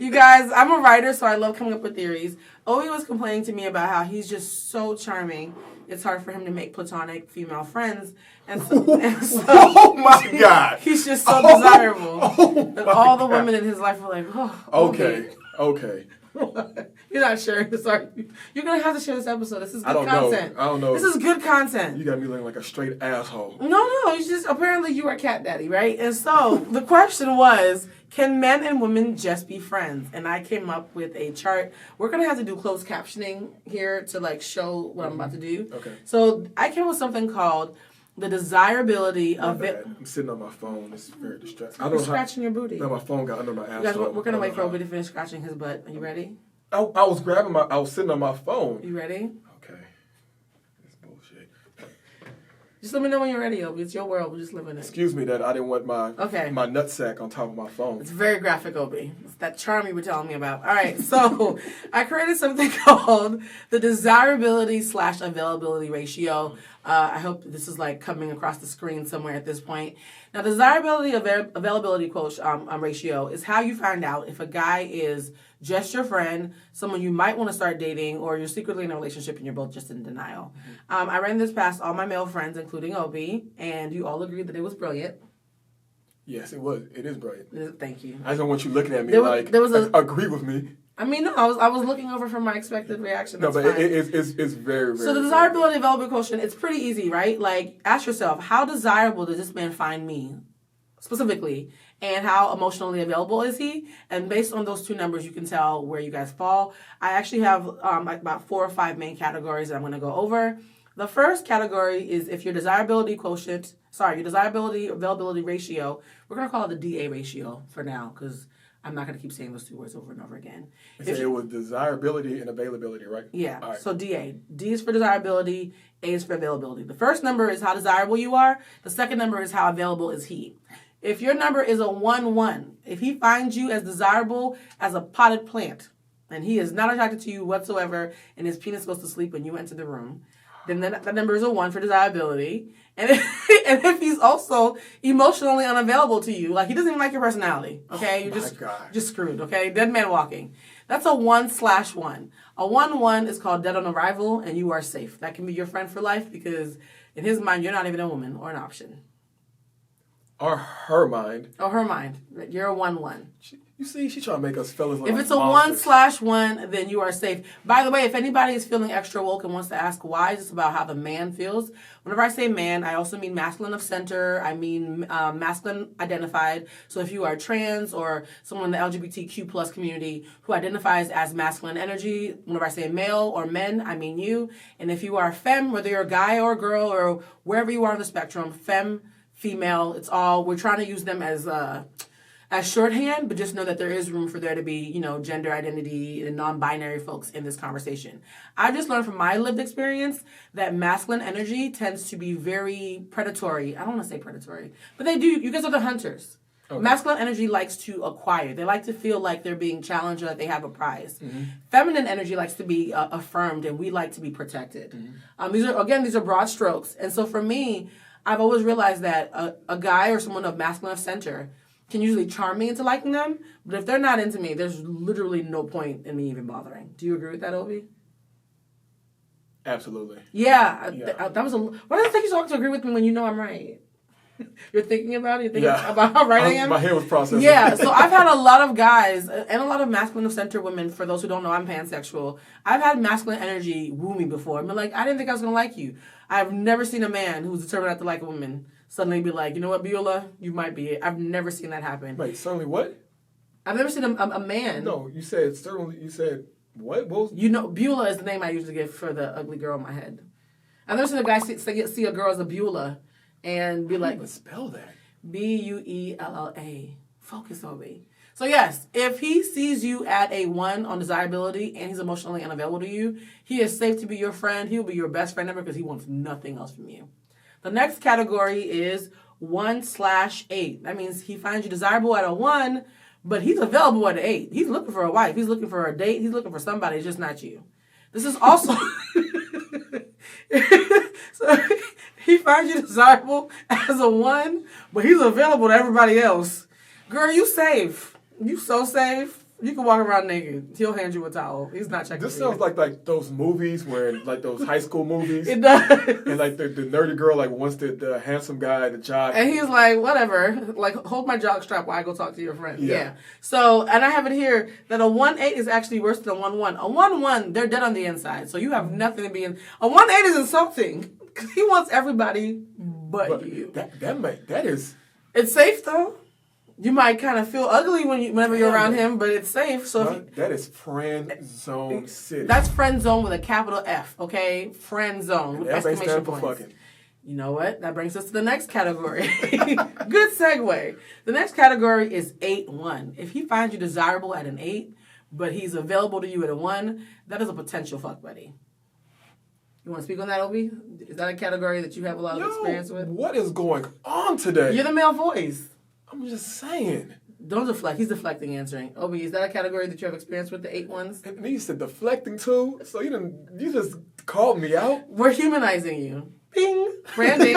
You guys, I'm a writer, so I love coming up with theories. Obi was complaining to me about how he's just so charming. It's hard for him to make platonic female friends. And so oh my God. He's just so desirable. That all the women in his life are like, oh. Okay. You're not sharing this, are you? You're going to have to share this episode. This is good content. I don't know. This is good content. You got me looking like a straight asshole. No. It's just, apparently you are a cat daddy, right? And so the question was, can men and women just be friends? And I came up with a chart. We're going to have to do closed captioning here to show what I'm about to do. Okay. So I came up with something called the desirability of it. I'm sitting on my phone. It's very distracting. You're scratching your booty. No, my phone got under my asshole. Guys, we're going to wait for Obi to finish scratching his butt. Are you ready? I was sitting on my phone. You ready? Okay. It's bullshit. Just let me know when you're ready, Obi. It's your world. We're just living in it. Excuse me that I didn't want my nutsack on top of my phone. It's very graphic, Obi. It's that charm you were telling me about. All right, so I created something called the desirability/availability ratio I hope this is like coming across the screen somewhere at this point. Now, the desirability availability ratio is how you find out if a guy is just your friend, someone you might want to start dating, or you're secretly in a relationship and you're both just in denial. I ran this past all my male friends, including Obi, and you all agreed that it was brilliant. Yes, it was. It is brilliant. Thank you. I just don't want you looking at me agree with me. I mean, no, I was looking over for my expected reaction. No, but it's very, very. So the desirability availability quotient, it's pretty easy, right? Like, ask yourself, how desirable does this man find me, specifically, and how emotionally available is he? And based on those two numbers, you can tell where you guys fall. I actually have about 4 or 5 main categories that I'm going to go over. The first category is if your desirability availability ratio, we're going to call it the DA ratio for now, because I'm not going to keep saying those two words over and over again. It was desirability and availability, right? Yeah. Right. So DA. D is for desirability. A is for availability. The first number is how desirable you are. The second number is how available is he. If your number is a 1-1, if he finds you as desirable as a potted plant, and he is not attracted to you whatsoever, and his penis goes to sleep when you enter the room, then that number is a 1 for desirability. And if he's also emotionally unavailable to you, like he doesn't even like your personality, okay? You're just screwed, okay? Dead man walking. That's a 1/1. A 1-1 is called dead on arrival, and you are safe. That can be your friend for life because in his mind, you're not even a woman or an option. Or her mind. Or her mind. You're a 1-1. You see, she's trying to make us fellas look If like it's a monsters. 1/1, then you are safe. By the way, if anybody is feeling extra woke and wants to ask why, it's about how the man feels. Whenever I say man, I also mean masculine of center. I mean masculine identified. So if you are trans or someone in the LGBTQ plus community who identifies as masculine energy, whenever I say male or men, I mean you. And if you are femme, whether you're a guy or a girl or wherever you are on the spectrum, femme, female, it's all, we're trying to use them as shorthand, but just know that there is room for there to be, gender identity and non-binary folks in this conversation. I've just learned from my lived experience that masculine energy tends to be very predatory. I don't want to say predatory, but they do. You guys are the hunters. Okay. Masculine energy likes to acquire. They like to feel like they're being challenged or that they have a prize. Mm-hmm. Feminine energy likes to be affirmed, and we like to be protected. Mm-hmm. These are broad strokes. And so for me, I've always realized that a guy or someone of masculine of center can usually charm me into liking them, but if they're not into me, there's literally no point in me even bothering. Do you agree with that, Obi? Absolutely. Yeah. That was why does it take you so long to agree with me when you know I'm right? You're thinking about it? You're thinking about how right I am? My head was processing. Yeah, so I've had a lot of guys and a lot of masculine of center women, for those who don't know, I'm pansexual. I've had masculine energy woo me before. I'm like, I didn't think I was going to like you. I've never seen a man who's determined not to like a woman suddenly be like, you know what, Beulah, you might be it. I've never seen that happen. Wait, suddenly what? I've never seen a man. No, you said certainly. You said what? Beulah is the name I usually give for the ugly girl in my head. I've never seen a guy see a girl as a Beulah and be like, spell that. Buella. Focus, Obi. So yes, if he sees you at a 1 on desirability and he's emotionally unavailable to you, he is safe to be your friend. He will be your best friend ever because he wants nothing else from you. The next category is 1/8. That means he finds you desirable at a 1, but he's available at an 8. He's looking for a wife. He's looking for a date. He's looking for somebody. It's just not you. This is also... So he finds you desirable as a 1, but he's available to everybody else. Girl, you safe. You so safe. You can walk around naked. He'll hand you a towel. He's not checking. This sounds like those movies where those high school movies. It does. And the nerdy girl wants the handsome guy to jog. And he's like, whatever. Hold my jog strap while I go talk to your friend. Yeah. So, and I have it here that a 1/8 is actually worse than a 1/1. A 1/1, they're dead on the inside. So you have nothing to be in. A 1/8 is insulting because he wants everybody but you. That is. It's safe though. You might kind of feel ugly whenever you're around him, but it's safe. So that is friend zone city. That's friend zone with a capital F, okay? Friend zone with exclamation points. Fucking. You know what? That brings us to the next category. Good segue. The next category is 8/1. If he finds you desirable at an 8, but he's available to you at a 1, that is a potential fuck buddy. You want to speak on that, Obi? Is that a category that you have a lot of experience with? What is going on today? You're the male voice. I'm just saying. Don't deflect. He's deflecting, answering. Obi, is that a category that you have experience with, the 8/1s? And you said deflecting too? So you just called me out? We're humanizing you. Bing. Branding.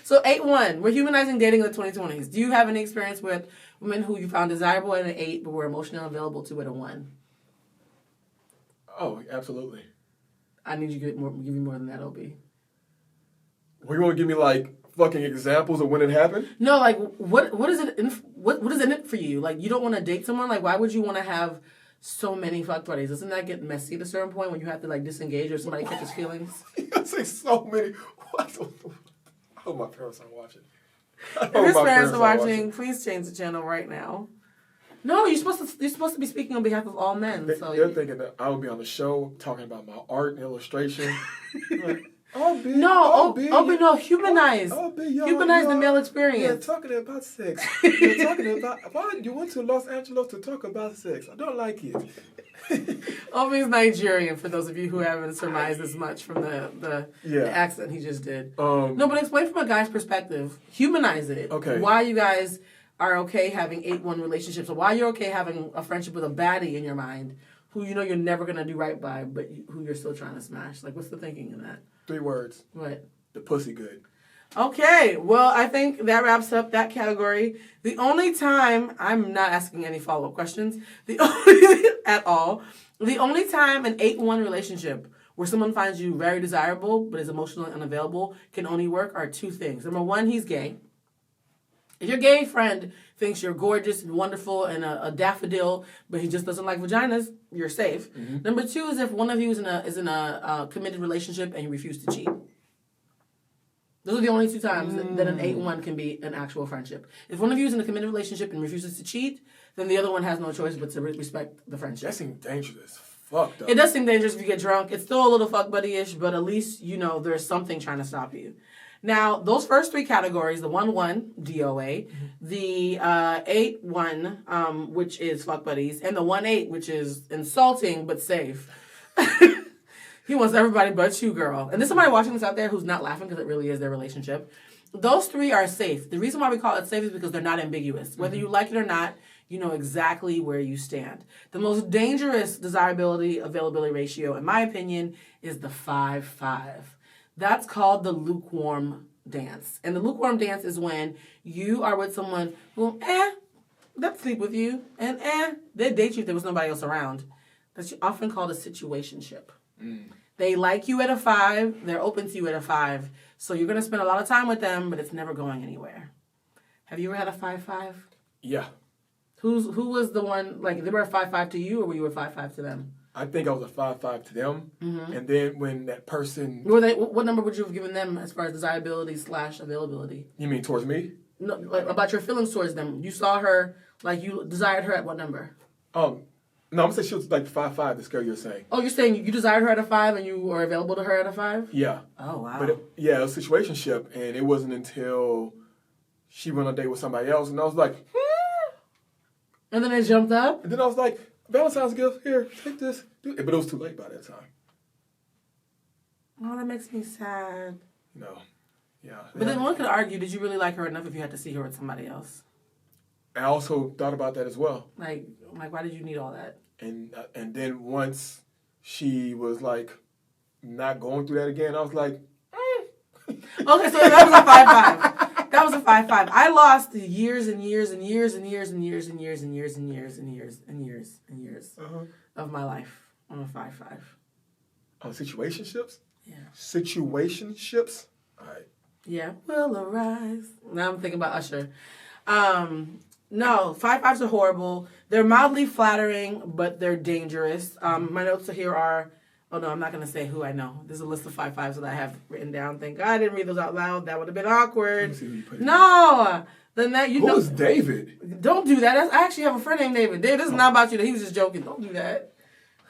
So 8-1. We're humanizing dating in the 2020s. Do you have any experience with women who you found desirable at an 8 but were emotionally unavailable to at a 1? Oh, absolutely. I need you to give me more than that, Obi. Well, you want to give me like fucking examples of when it happened? No, like what is it? What is in it for you? Like you don't want to date someone. Like why would you want to have so many fuck buddies? Doesn't that get messy at a certain point when you have to like disengage or somebody catches feelings? I say so many. I hope my parents aren't watching. If your parents are watching, please change the channel right now. No, you're supposed to be speaking on behalf of all men. They're thinking that I would be on the show talking about my art and illustration. Like, Obi, humanize. Humanize the male experience. You're talking about sex. You're talking about why you went to Los Angeles to talk about sex. I don't like it. Obi's Nigerian, for those of you who haven't surmised as much from the accent he just did. No, but explain from a guy's perspective. Humanize it. Okay. Why you guys are okay having 8-1 relationships, or why you're okay having a friendship with a baddie in your mind who you know you're never going to do right by, but who you're still trying to smash. Like, what's the thinking in that? 3 words. What? The pussy good. Okay, well, I think that wraps up that category. The only time, I'm not asking any follow-up questions, at all. The only time an 8-1 relationship where someone finds you very desirable but is emotionally unavailable can only work are 2 things. Number 1, he's gay. If your gay friend thinks you're gorgeous and wonderful and a daffodil, but he just doesn't like vaginas, you're safe. Mm-hmm. Number 2 is if one of you is in a committed relationship and you refuse to cheat. Those are the only 2 times that an 8-1 can be an actual friendship. If one of you is in a committed relationship and refuses to cheat, then the other one has no choice but to respect the friendship. That seems dangerous. Fuck, though. It does seem dangerous if you get drunk. It's still a little fuck buddy-ish, but at least you know there's something trying to stop you. Now, those first 3 categories, the 1-1, DOA, the 8-1, which is fuck buddies, and the 1-8, which is insulting but safe. He wants everybody but you, girl. And there's somebody watching this out there who's not laughing because it really is their relationship. Those 3 are safe. The reason why we call it safe is because they're not ambiguous. Whether you like it or not, you know exactly where you stand. The most dangerous desirability availability ratio, in my opinion, is the 5-5. That's called the lukewarm dance. And the lukewarm dance is when you are with someone who, they'll sleep with you, and they'd date you if there was nobody else around. That's often called a situationship. They like you at a 5, they're open to you at a 5, so you're going to spend a lot of time with them, but it's never going anywhere. Have you ever had a 5-5? Yeah. Who was the one, like, they were a 5-5 to you, or were you a 5-5 to them? I think I was a 5-5 to them, and then when that person... What number would you have given them as far as desirability/availability? You mean towards me? No, like about your feelings towards them. You saw her, like you desired her at what number? No, I'm going to say she was like 5-5, this girl you're saying. Oh, you're saying you desired her at a 5 and you were available to her at a 5? Yeah. Oh, wow. But it was a situationship, and it wasn't until she went on a date with somebody else, and I was like, And then they jumped up? And then I was like, Valentine's gift, here, take this. But it was too late by that time. Oh, that makes me sad. No. Yeah. But then one could argue, did you really like her enough if you had to see her with somebody else? I also thought about that as well. Like why did you need all that? And then once she was like not going through that again, I was like, Okay, so that was a 5-5. That was a 5-5. I lost years and years and years and years and years and years and years and years and years and years and years of my life on a 5-5. On situationships? Yeah. Situationships? All right. Yeah. Will arise. Now I'm thinking about Usher. No, 5-5s are horrible. They're mildly flattering, but they're dangerous. My notes here are, oh no, I'm not going to say who I know. There's a list of 5-5s that I have written down. Thank God I didn't read those out loud. That would have been awkward. Let me see who you put No! Then that you know. Who's David? Don't do that. I actually have a friend named David. David, this is not about you. He was just joking. Don't do that.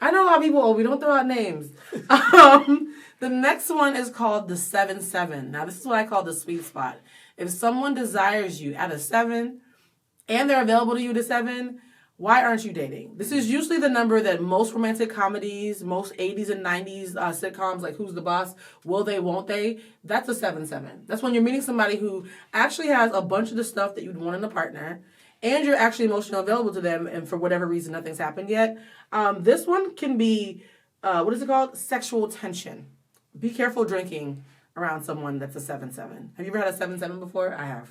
I know a lot of people, Obi. Don't throw out names. The next one is called the 7-7. Now, this is what I call the sweet spot. If someone desires you at a 7 and they're available to you at a 7, why aren't you dating? This is usually the number that most romantic comedies, most 80s and 90s sitcoms, like Who's the Boss, Will They, Won't They? That's a 7-7. That's when you're meeting somebody who actually has a bunch of the stuff that you'd want in a partner, and you're actually emotionally available to them, and for whatever reason, nothing's happened yet. This one can be, what is it called? Sexual tension. be careful drinking around someone that's a 7-7. Have you ever had a 7-7 before? I have.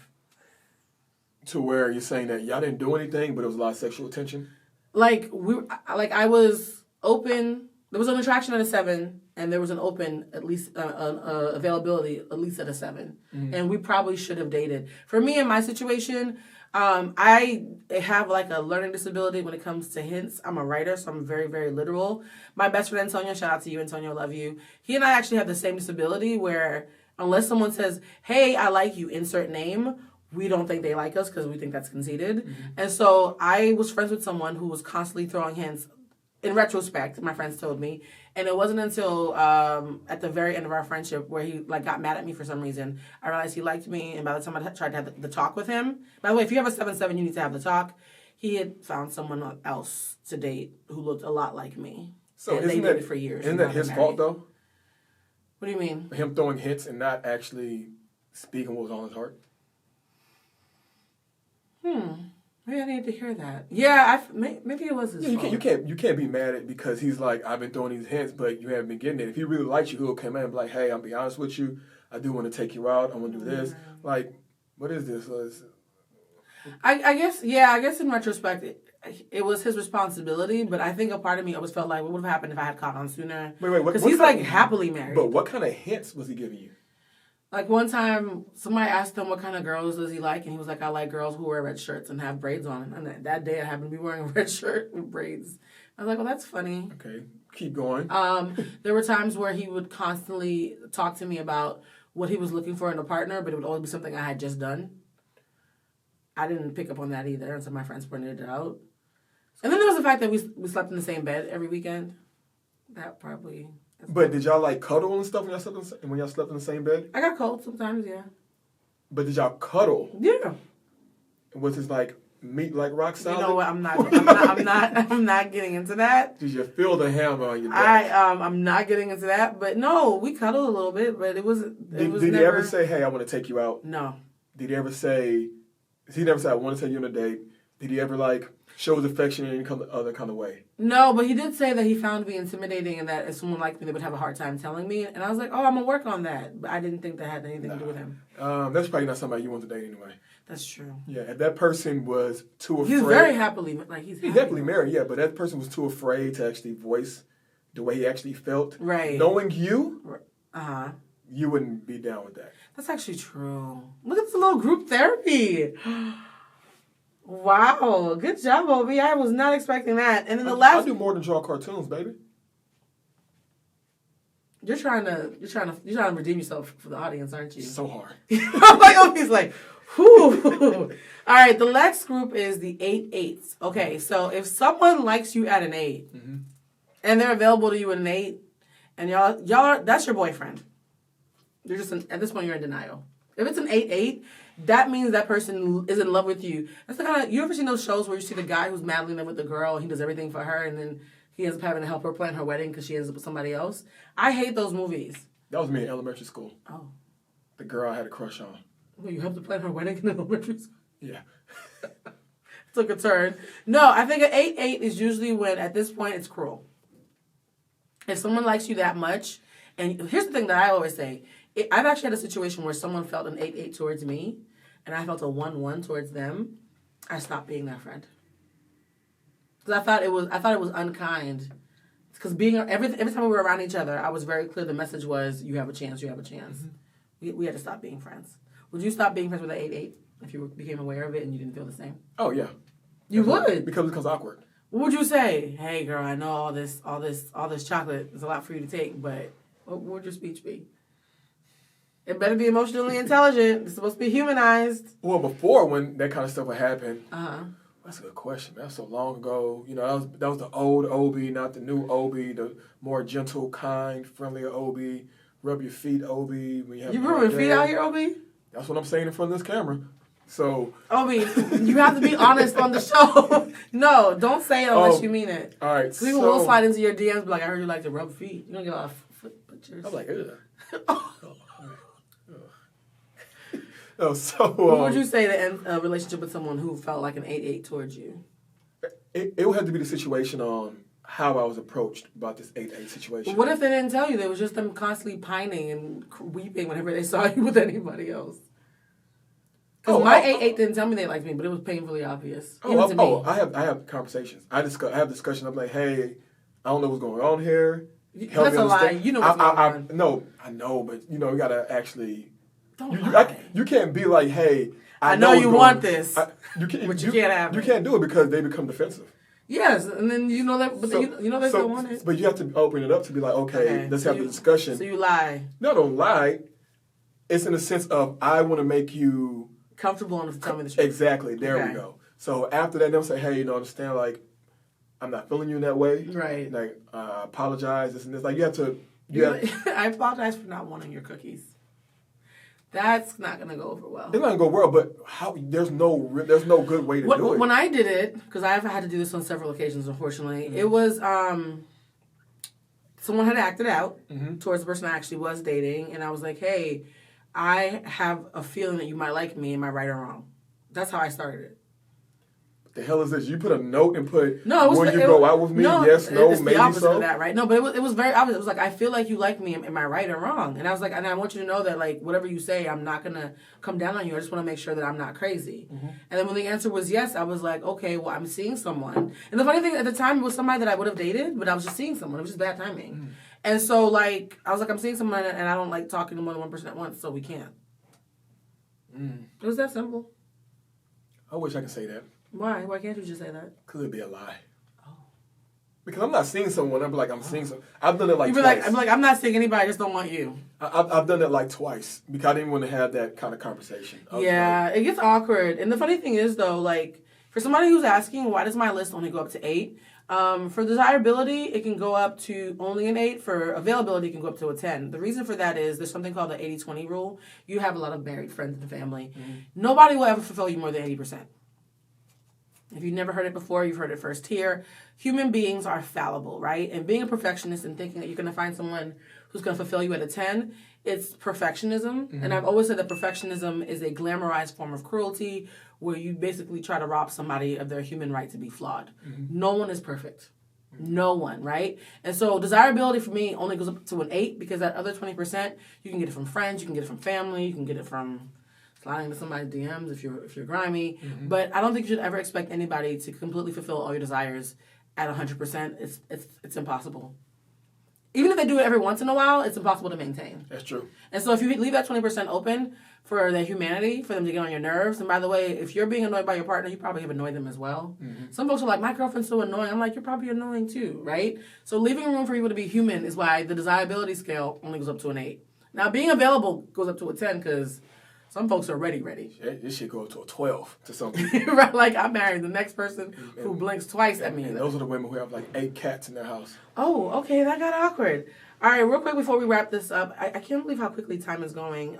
To where you're saying that y'all didn't do anything, but it was a lot of sexual attention? Like I was open. There was an attraction at a 7, and there was an open at least availability at least at a 7, and we probably should have dated. For me, in my situation, I have like a learning disability when it comes to hints. I'm a writer, so I'm very, very literal. My best friend Antonio, shout out to you, Antonio, love you. He and I actually have the same disability where unless someone says, "Hey, I like you," insert name, we don't think they like us because we think that's conceited. And so I was friends with someone who was constantly throwing hints. In retrospect, my friends told me, and it wasn't until at the very end of our friendship where he like got mad at me for some reason. I realized he liked me, and by the time I tried to have the talk with him, by the way, if you have a 7-7, you need to have the talk. He had found someone else to date who looked a lot like me. So and they dated for years. Isn't that his fault though? What do you mean? Him throwing hints and not actually speaking what was on his heart. Maybe I need to hear that. Yeah, maybe it was his fault. You can't be mad at because he's like, I've been throwing these hints, but you haven't been getting it. If he really likes you, he'll come in and be like, hey, I'll be honest with you. I do want to take you out. I want to do this. Like, what is this? I guess in retrospect, it was his responsibility, but I think a part of me always felt like, what would have happened if I had caught on sooner? Wait, because he's like happily married. But what kind of hints was he giving you? Like one time, somebody asked him what kind of girls does he like, and he was like, I like girls who wear red shirts and have braids on. And that day, I happened to be wearing a red shirt with braids. I was like, well, that's funny. Okay, keep going. There were times where he would constantly talk to me about what he was looking for in a partner, but it would always be something I had just done. I didn't pick up on that either until my friends pointed it out. And then there was the fact that we slept in the same bed every weekend. That probably... But did y'all like cuddle and stuff when y'all slept in the same bed? I got cold sometimes, yeah. But did y'all cuddle? Yeah. Was it like meat like rock solid? You know what? I'm not getting into that. Did you feel the hammer on your back? I'm not getting into that. But no, we cuddled a little bit, but it was. Did he ever say, "Hey, I want to take you out"? No. Did he ever say? He never said, "I want to take you on a date." Did he ever like show his affection in any other kind of way? No, but he did say that he found me intimidating and that if someone liked me, they would have a hard time telling me. And I was like, oh, I'm going to work on that. But I didn't think that had anything to do with him. That's probably not somebody you want to date anyway. That's true. Yeah, if that person was too afraid. He's very happily, he's definitely married, yeah, but that person was too afraid to actually voice the way he actually felt. Right. Knowing you, uh-huh, you wouldn't be down with that. That's actually true. Look at this little group therapy. Wow, good job, Obi. I was not expecting that. And then I do more than draw cartoons, baby. You're trying to redeem yourself for the audience, aren't you? So hard. Like Obi's like, whew. All right, the next group is the 8-8s. Okay, so if someone likes you at an 8, and they're available to you at an 8, and y'all are, that's your boyfriend. You're just at this point you're in denial. If it's an 8-8. That means that person is in love with you. That's the kind of, you ever seen those shows where you see the guy who's madly in love with the girl and he does everything for her and then he ends up having to help her plan her wedding because she ends up with somebody else? I hate those movies. That was me in elementary school. Oh. The girl I had a crush on. Well, you helped her plan her wedding in elementary school? Yeah. Took a turn. No, I think an 8-8 is usually when, at this point, it's cruel. If someone likes you that much, and here's the thing that I always say, I've actually had a situation where someone felt an 8-8 towards me, and I felt a 1-1 towards them. I stopped being that friend because I thought it was unkind. Because every time we were around each other, I was very clear. The message was, "You have a chance. You have a chance." We had to stop being friends. Would you stop being friends with an 8-8 if you became aware of it and you didn't feel the same? Oh yeah, you would because it becomes awkward. What would you say? Hey, girl, I know all this chocolate is a lot for you to take, but what would your speech be? It better be emotionally intelligent. It's supposed to be humanized. Well, before when that kind of stuff would happen, That's a good question, man. That's so long ago. You know, that was the old Obi, not the new Obi, the more gentle, kind, friendlier Obi. Rub your feet, Obi. When you rub your feet out here, Obi? That's what I'm saying in front of this camera. So, Obi, you have to be honest on the show. No, don't say it unless you mean it. All right, people will slide into your DMs, be like, I heard you like to rub feet. You don't get a lot of foot pictures. I'm like, ugh. So, what would you say to end a relationship with someone who felt like an 8-8 towards you? It would have to be the situation on how I was approached about this 8-8 situation. What if they didn't tell you? It was just them constantly pining and weeping whenever they saw you with anybody else. Because my 8-8 didn't tell me they liked me, but it was painfully obvious. Even to me. I have conversations. I have discussions. I'm like, hey, I don't know what's going on here. That's a lie. You know what's going on. No, I know, but we gotta actually. Don't lie. You can't be like, hey, I know you want this, but you can't have it. You can't can't do it because they become defensive. Yes, and then you know that, but you know they still want it. But you have to open it up to be like, okay, let's have the discussion. So you lie. No, don't lie. It's in the sense of I want to make you comfortable enough to tell me the truth. Exactly. There we go. So after that, they'll say, hey, understand, like, I'm not feeling you in that way. Right. Like, apologize, this and this. Like, you have to. I apologize for not wanting your cookies. That's not gonna go over well. It's not gonna go well, but there's no good way to do it. When I did it, because I've had to do this on several occasions, unfortunately, it was someone had acted out towards the person I actually was dating, and I was like, hey, I have a feeling that you might like me. Am I right or wrong? That's how I started it. What the hell is this? You put a note and put, no, will you go out with me? No, yes, no, it's maybe the opposite so. of that, right? No, but it was very obvious. It was like, I feel like you like me. Am I right or wrong? And I was like, and I want you to know that, like, whatever you say, I'm not going to come down on you. I just want to make sure that I'm not crazy. And then when the answer was yes, I was like, okay, well, I'm seeing someone. And the funny thing at the time, it was somebody that I would have dated, but I was just seeing someone. It was just bad timing. And so, like, I was like, I'm seeing someone, and I don't like talking to more than one person at once, so we can't. It was that simple. I wish I could say that. Why? Why can't you just say that? Could it be a lie? Oh. Because I'm not seeing someone. I'm like, I'm seeing someone. I've done it like twice. I'm not seeing anybody. I just don't want you. I've done it like twice because I didn't want to have that kind of conversation. Yeah, it gets awkward. And the funny thing is, though, like, for somebody who's asking, why does my list only go up to 8? For desirability, it can go up to only an 8. For availability, it can go up to a 10. The reason for that is there's something called the 80-20 rule. You have a lot of married friends and family. Nobody will ever fulfill you more than 80%. If you've never heard it before, you've heard it first here. Human beings are fallible, right? And being a perfectionist and thinking that you're going to find someone who's going to fulfill you at a 10, it's perfectionism. And I've always said that perfectionism is a glamorized form of cruelty where you basically try to rob somebody of their human right to be flawed. No one is perfect. No one, right? And so desirability for me only goes up to an 8 because that other 20%, you can get it from friends, you can get it from family, you can get it from sliding to somebody's DMs if you're grimy. But I don't think you should ever expect anybody to completely fulfill all your desires at 100%. It's impossible. Even if they do it every once in a while, it's impossible to maintain. That's true. And so if you leave that 20% open for their humanity, for them to get on your nerves, and by the way, if you're being annoyed by your partner, you probably have annoyed them as well. Some folks are like, my girlfriend's so annoying. I'm like, you're probably annoying too, right? So leaving room for people to be human is why the desirability scale only goes up to an 8. Now, being available goes up to a 10 because some folks are ready. This shit go up to a 12 to some people. Right, like I married the next person who blinks twice at me. And those are the women who have like 8 cats in their house. Oh, okay, that got awkward. All right, real quick before we wrap this up, I can't believe how quickly time is going.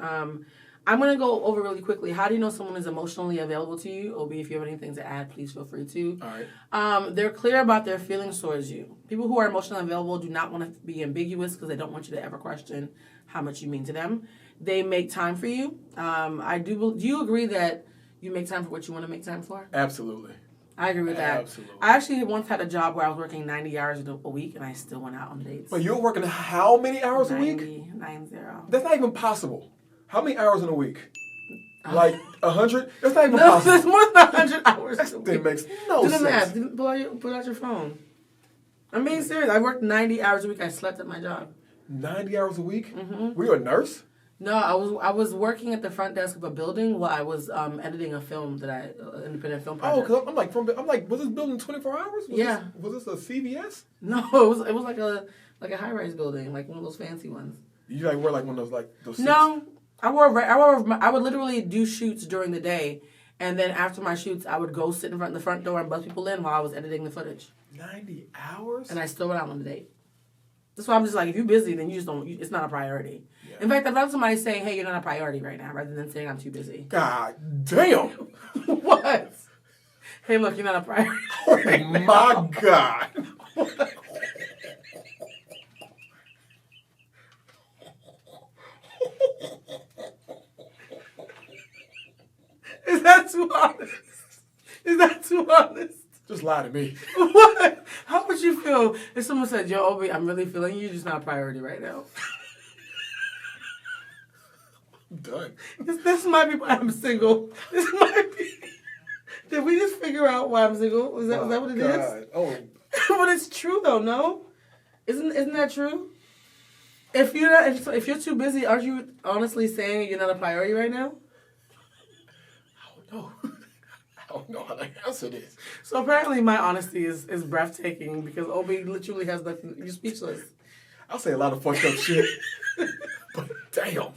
I'm going to go over really quickly. How do you know someone is emotionally available to you? Obi, if you have anything to add, please feel free to. All right. They're clear about their feelings towards you. People who are emotionally available do not want to be ambiguous because they don't want you to ever question how much you mean to them. They make time for you. Do you agree that you make time for what you want to make time for? Absolutely. I agree with that. Absolutely. I actually once had a job where I was working 90 hours a week, and I still went out on dates. But you're working how many hours a week? 90. That's not even possible. How many hours in a week? Like 100? That's not even possible. There's more than 100 hours a week. That makes no sense. Do the math. Pull out your phone. I'm being serious. I worked 90 hours a week. I slept at my job. 90 hours a week? Were you a nurse? No, I was working at the front desk of a building while I was editing a film independent film project. Oh, because I'm like, was this building 24 hours? Was this a CVS? No, it was like a high rise building, like one of those fancy ones. You like wear like one of those suits? No, I would literally do shoots during the day, and then after my shoots, I would go sit in front of the front door and buzz people in while I was editing the footage. 90 hours? And I still went out on the date. That's why I'm just like, if you're busy, then you just don't. It's not a priority. Yeah. In fact, I'd rather somebody say, "Hey, you're not a priority right now," rather than saying I'm too busy. God damn! What? Hey, look, you're not a priority. Oh my God! Is that too honest? Just lie to me. What? How would you feel feel if someone said, "Yo, Obi, I'm really feeling you. You're just not a priority right now." I'm done. This might be why I'm single. This might be. Did we just figure out why I'm single? Is that what it is? Oh. But it's true though, no? Isn't that true? If you're too busy, aren't you honestly saying you're not a priority right now? I don't know how to answer this. So apparently my honesty is breathtaking because Obi literally has nothing. You're speechless. I'll say a lot of fucked up shit. But damn.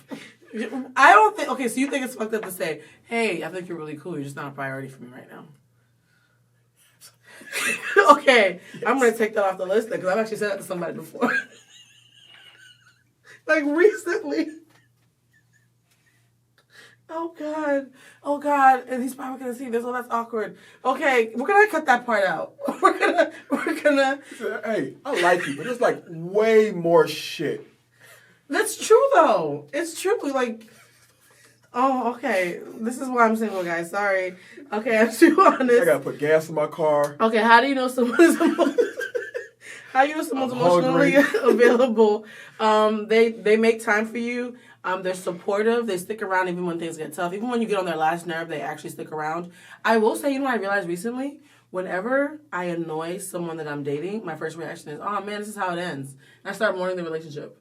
I don't think. Okay, so you think it's fucked up to say, "Hey, I think you're really cool. You're just not a priority for me right now." Okay, yes. I'm gonna take that off the list because I've actually said that to somebody before, like recently. Oh God, and he's probably gonna see this. Oh, that's awkward. Okay, we're gonna cut that part out. We're gonna. Hey, I like you, but it's like way more shit. That's true though. It's true. Like, oh, okay. This is why I'm single, guys. Sorry. Okay, I'm too honest. I gotta put gas in my car. Okay, how do you know someone's emotionally available? They make time for you. They're supportive. They stick around even when things get tough. Even when you get on their last nerve, they actually stick around. I will say, you know what I realized recently? Whenever I annoy someone that I'm dating, my first reaction is, "Oh man, this is how it ends." And I start mourning the relationship.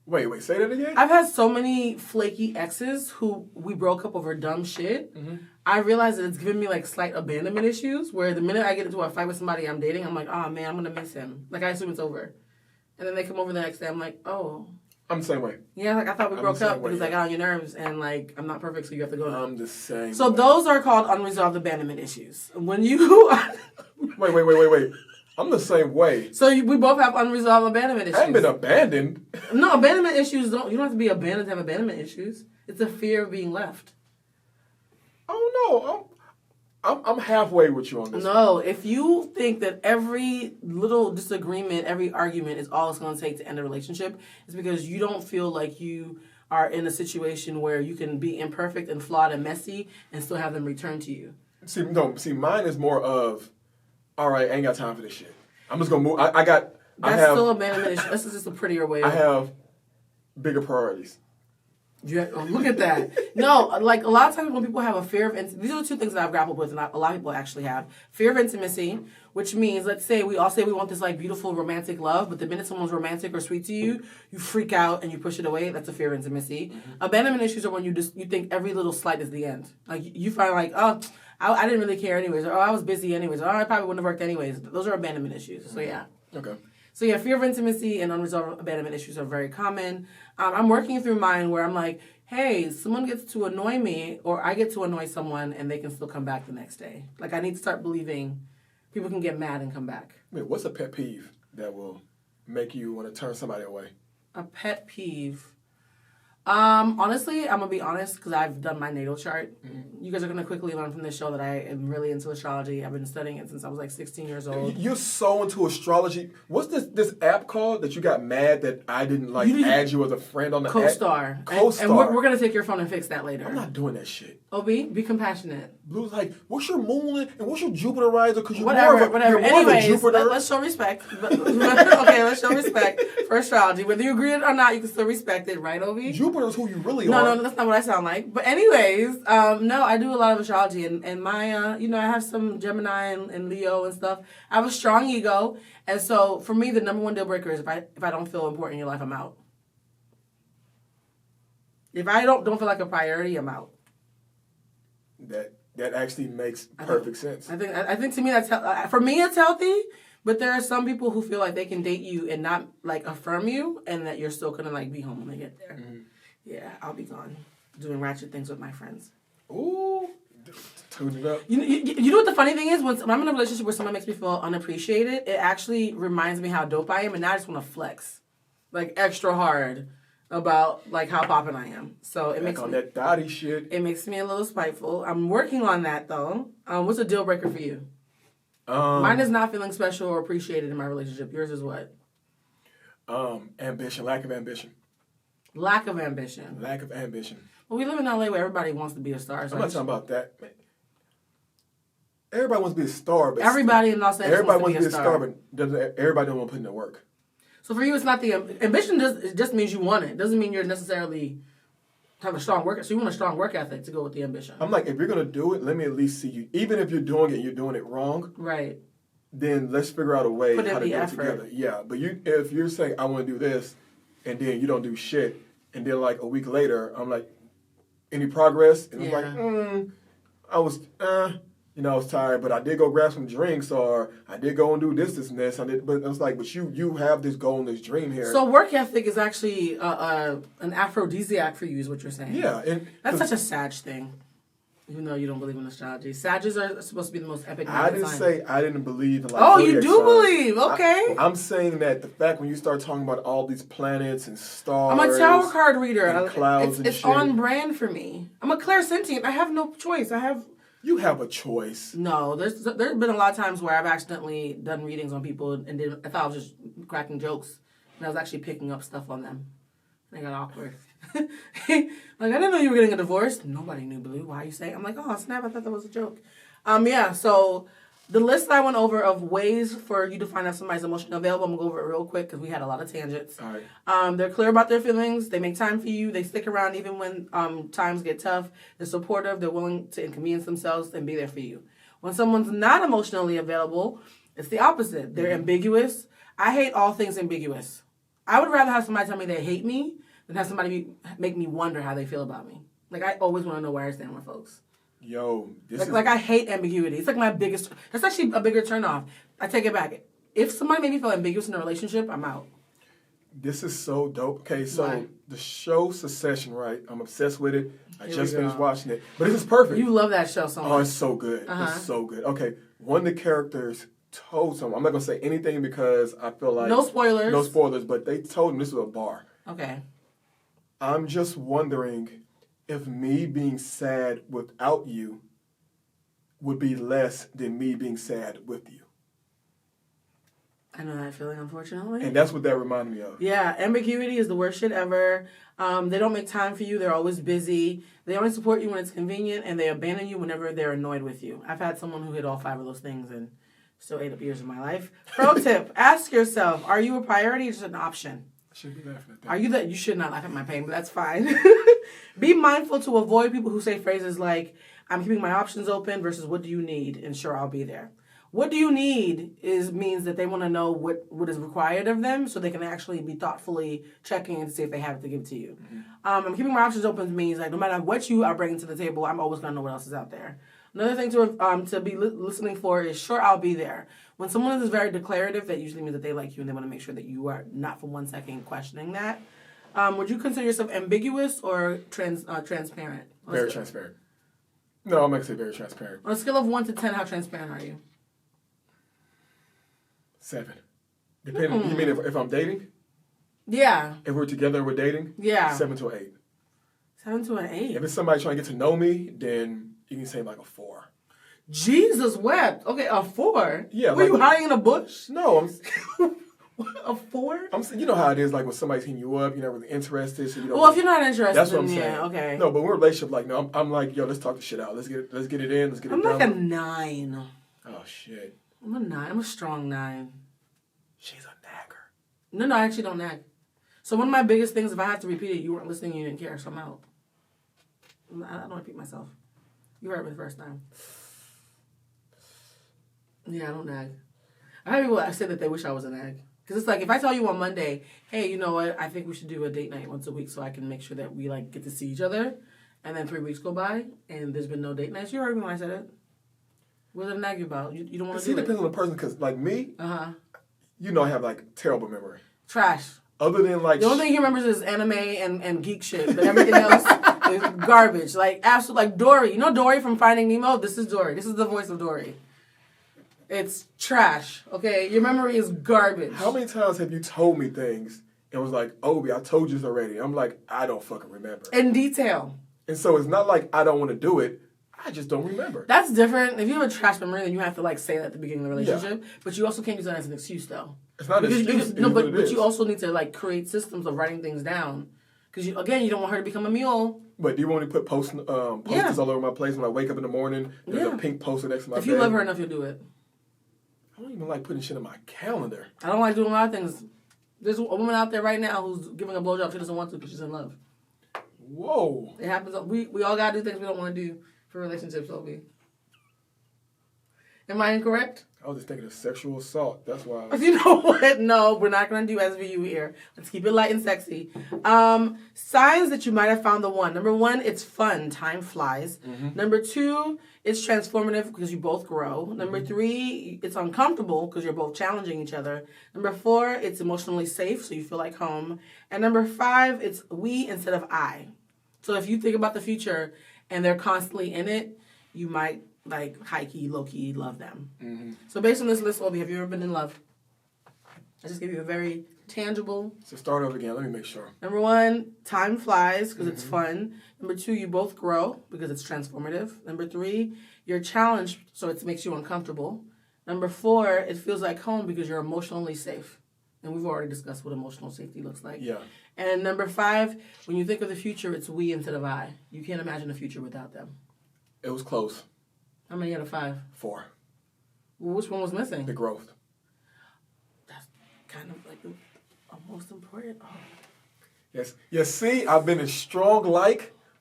Wait, say that again? I've had so many flaky exes who we broke up over dumb shit. Mm-hmm. I realized that it's given me like slight abandonment issues where the minute I get into a fight with somebody I'm dating, I'm like, "Oh man, I'm going to miss him." Like I assume it's over. And then they come over the next day, I'm like, "Oh." I'm the same way. Yeah, like I thought we broke up because I got on your nerves and like I'm not perfect, so you have to go now. I'm the same So way. Those are called unresolved abandonment issues. When you... Wait. I'm the same way. So we both have unresolved abandonment issues. I haven't been abandoned. No, abandonment issues you don't have to be abandoned to have abandonment issues. It's a fear of being left. Oh no, I'm halfway with you on this. No, if you think that every little disagreement, every argument is all it's going to take to end a relationship, it's because you don't feel like you are in a situation where you can be imperfect and flawed and messy and still have them return to you. See, mine is more of, all right, I ain't got time for this shit. I'm just gonna move. That's still abandonment issue. This is just a prettier way. I have bigger priorities. Look at that. No, like a lot of times when people have a fear of intimacy, these are the two things that I've grappled with, and a lot of people actually have. Fear of intimacy, which means, let's say we all say we want this like beautiful romantic love, but the minute someone's romantic or sweet to you, you freak out and you push it away. That's a fear of intimacy. Mm-hmm. Abandonment issues are when you think every little slight is the end. Like you find like, oh, I didn't really care anyways, or oh, I was busy anyways, or oh, I probably wouldn't have worked anyways. Those are abandonment issues. So yeah. Okay. So yeah, fear of intimacy and unresolved abandonment issues are very common. I'm working through mine where I'm like, hey, someone gets to annoy me or I get to annoy someone and they can still come back the next day. Like I need to start believing people can get mad and come back. Wait, what's a pet peeve that will make you want to turn somebody away? A pet peeve. Honestly, I'm going to be honest because I've done my natal chart. Mm-hmm. You guys are going to quickly learn from this show that I am really into astrology. I've been studying it since I was like 16 years old. You're so into astrology. What's this app called that you got mad that I didn't add you as a friend on the Co-Star. app? Co-Star. And we're going to take your phone and fix that later. I'm not doing that shit. Obi, be compassionate. Blue's like, what's your moon and what's your Jupiter riser? Because you're whatever. Anyways, Jupiter. Let's show respect. Okay, let's show respect for astrology. Whether you agree it or not, you can still respect it, right, Obi? Jupiter's who you really are. No, that's not what I sound like. But anyways, no, I do a lot of astrology, and my, I have some Gemini and Leo and stuff. I have a strong ego, and so for me, the number one deal breaker is if I don't feel important in your life, I'm out. If I don't feel like a priority, I'm out. That actually makes perfect sense. I think to me that's for me it's healthy, but there are some people who feel like they can date you and not like affirm you, and that you're still gonna like be home when they get there. Mm-hmm. Yeah, I'll be gone doing ratchet things with my friends. Ooh, tune it up. You know what the funny thing is? When I'm in a relationship where someone makes me feel unappreciated, it actually reminds me how dope I am, and now I just want to flex, like extra hard about like how poppin' I am. So it makes me that dotty shit. It makes me a little spiteful. I'm working on that though. What's a deal breaker for you? Mine is not feeling special or appreciated in my relationship. Yours is what? Ambition, lack of ambition. Lack of ambition. Lack of ambition. Well, we live in LA where everybody wants to be a star. So I'm not talking about that. Everybody wants to be a star, but everybody in Los Angeles everybody wants to be a star. But everybody don't want to put in the work. So for you, it's not the ambition. It just means you want it. It doesn't mean you're necessarily have a strong work. So you want a strong work ethic to go with the ambition. I'm like, if you're gonna do it, let me at least see you. Even if you're doing it wrong, right? Then let's figure out a way how to do it together. Yeah, but if you're saying I want to do this, and then you don't do shit, and then like a week later, I'm like, any progress? And I'm like, I was tired, but I did go grab some drinks, or I did go and do this, and this. But I was like, but you have this goal and this dream here. So work ethic is actually an aphrodisiac for you, is what you're saying. Yeah, and that's such a Sag thing. Even though you don't believe in astrology, Sages are supposed to be the most epic. I didn't say I didn't believe in like. Oh, you do believe? Okay. I'm saying that the fact when you start talking about all these planets and stars. I'm a tarot card reader. And clouds and it's shit. on brand for me. I'm a clairsentient. I have no choice. You have a choice. No, there's been a lot of times where I've accidentally done readings on people and I thought I was just cracking jokes, and I was actually picking up stuff on them. And it got awkward. Like, I didn't know you were getting a divorce. Nobody knew, Blue. Why are you saying? I'm like, oh, snap, I thought that was a joke. Yeah, so the list I went over of ways for you to find out somebody's emotionally available, I'm going to go over it real quick because we had a lot of tangents. All right. They're clear about their feelings. They make time for you. They stick around even when times get tough. They're supportive. They're willing to inconvenience themselves and be there for you. When someone's not emotionally available, it's the opposite. They're ambiguous. I hate all things ambiguous. I would rather have somebody tell me they hate me than have somebody make me wonder how they feel about me. Like, I always want to know where I stand with folks. Yo, like I hate ambiguity. It's like my biggest. That's actually a bigger turnoff. I take it back. If somebody made me feel ambiguous in a relationship, I'm out. This is so dope. Okay, so the show Succession, right? I'm obsessed with it. I just finished watching it, but this is perfect. You love that show so much. Oh, it's so good. It's so good. Okay, one of the characters told someone. I'm not gonna say anything because I feel like no spoilers. No spoilers, but they told him this was a bar. Okay. I'm just wondering if me being sad without you would be less than me being sad with you. I know that feeling, unfortunately. And that's what that reminded me of. Yeah, ambiguity is the worst shit ever. They don't make time for you. They're always busy. They only support you when it's convenient, and they abandon you whenever they're annoyed with you. I've had someone who hit all 5 of those things and still ate up years of my life. Pro tip, ask yourself, are you a priority or just an option? I should be laughing at that. Are you that? You should not laugh at my pain, but that's fine. Be mindful to avoid people who say phrases like, I'm keeping my options open versus what do you need? And sure, I'll be there. What do you need means that they want to know what is required of them so they can actually be thoughtfully checking and see if they have it to give to you. Mm-hmm. I'm keeping my options open means like no matter what you are bringing to the table, I'm always going to know what else is out there. Another thing to be listening for is sure, I'll be there. When someone is very declarative, that usually means that they like you and they want to make sure that you are not for 1 second questioning that. Would you consider yourself ambiguous or transparent? Very transparent. No, I'm going to say very transparent. On a scale of 1 to 10, how transparent are you? 7. Depending. You mean if I'm dating? Yeah. If we're together, we're dating? Yeah. 7 to 8. 7 to an 8. If it's somebody trying to get to know me, then you can say like a 4. Jesus wept. Okay, a 4? Yeah. Were you hiding in a bush? No, I'm... A 4? You know how it is, like when somebody's hitting you up, you're not really interested. So you don't well, if you're not interested, that's what I'm then saying. Yeah, okay. No, but we're in a relationship. Like, no, I'm like, yo, let's talk the shit out. Let's get it in. Let's get it done. I'm like a 9. Oh shit. I'm a 9. I'm a strong 9. She's a nagger. No, I actually don't nag. So one of my biggest things, if I have to repeat it, you weren't listening, you didn't care, so I'm out. I don't repeat myself. You heard me the first time. Yeah, I don't nag. I have people that say that they wish I was a nag. Because it's like, if I tell you on Monday, hey, you know what, I think we should do a date night once a week so I can make sure that we, like, get to see each other, and then 3 weeks go by, and there's been no date nights, you heard me when I said it. What did I nag you about? You don't want to do it. See, it depends on the person, because, like, me, you know I have, like, terrible memory. Trash. Other than, like... The only thing he remembers is anime and geek shit, but everything else is garbage. Like, absolute, like, Dory. You know Dory from Finding Nemo? This is Dory. This is the voice of Dory. It's trash, okay? Your memory is garbage. How many times have you told me things and was like, Obi, I told you this already. I'm like, I don't fucking remember. In detail. And so it's not like I don't want to do it. I just don't remember. That's different. If you have a trash memory, then you have to, like, say that at the beginning of the relationship. Yeah. But you also can't use that as an excuse, though. It's not an excuse. No, but you also need to, like, create systems of writing things down Because, you don't want her to become a mule. But do you want to put posters all over my place when I wake up in the morning? There's a pink poster next to my bed. If you love her enough, you'll do it. I don't even like putting shit on my calendar. I don't like doing a lot of things. There's a woman out there right now who's giving a blowjob she doesn't want to because she's in love. Whoa. It happens. We all got to do things we don't want to do for relationships, Obi. Am I incorrect? I was just thinking of sexual assault. That's why. You know what? No, we're not going to do SVU here. Let's keep it light and sexy. Signs that you might have found the one. Number 1, it's fun. Time flies. Mm-hmm. Number 2, it's transformative because you both grow. Number 3, it's uncomfortable because you're both challenging each other. Number 4, it's emotionally safe, so you feel like home. And number 5, it's we instead of I. So if you think about the future and they're constantly in it, you might high-key, low-key love them. Mm-hmm. So based on this list, Obi, have you ever been in love? I just gave you a very tangible. So start over again. Let me make sure. Number 1, time flies because it's fun. Number 2, you both grow because it's transformative. Number 3, you're challenged so it makes you uncomfortable. Number 4, it feels like home because you're emotionally safe. And we've already discussed what emotional safety looks like. Yeah. And number 5, when you think of the future, it's we instead of I. You can't imagine a future without them. It was close. How many out of 5? 4. Well, which one was missing? The growth. That's kind of like the most important. Oh. Yes. You see, I've been a strong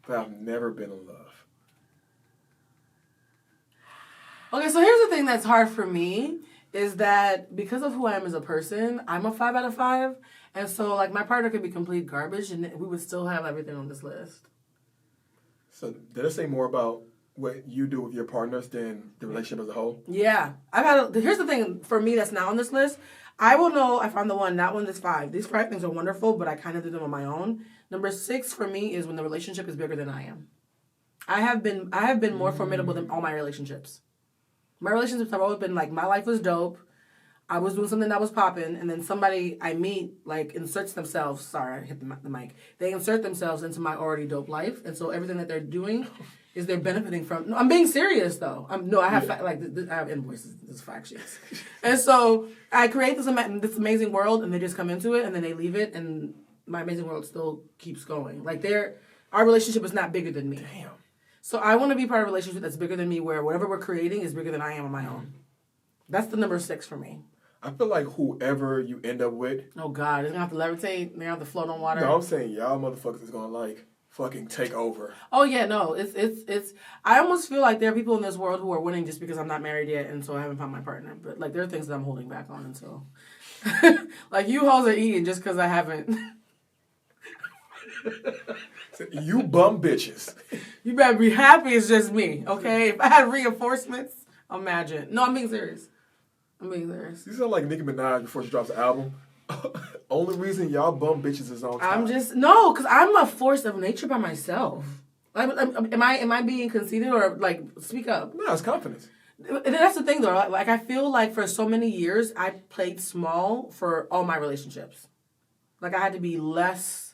but I've never been in love. Okay, so here's the thing that's hard for me is that because of who I am as a person, I'm a 5 out of 5. And so, my partner could be complete garbage and we would still have everything on this list. So, did it say more about what you do with your partners than the relationship as a whole? Yeah. Here's the thing for me that's not on this list. I will know I found the one, not one that's 5. These 5 things are wonderful, but I kind of do them on my own. Number 6 for me is when the relationship is bigger than I am. I have been more formidable than all my relationships. My relationships have always been my life was dope. I was doing something that was popping, and then somebody I meet, inserts themselves. Sorry, I hit the mic. They insert themselves into my already dope life, and so everything that they're doing is they're benefiting from. No, I'm being serious, though. I have I have invoices. This is fact sheets. And so I create this amazing world, and they just come into it, and then they leave it, and my amazing world still keeps going. Our relationship is not bigger than me. Damn. So I want to be part of a relationship that's bigger than me, where whatever we're creating is bigger than I am on my own. That's the number 6 for me. I feel like whoever you end up with... Oh, God. They're going to have to levitate. They're going to have to float on water. No, I'm saying y'all motherfuckers is going to, fucking take over. Oh, yeah, no. It's... I almost feel like there are people in this world who are winning just because I'm not married yet, and so I haven't found my partner. But, there are things that I'm holding back on, and so... you hoes are eating just because I haven't... You bum bitches. You better be happy it's just me, okay? If I had reinforcements, imagine. No, I'm being serious. You sound like Nicki Minaj before she drops an album. Only reason y'all bum bitches is on time. because I'm a force of nature by myself. Am I being conceited or speak up? No, it's confidence. That's the thing though. I feel like for so many years I played small for all my relationships. I had to be less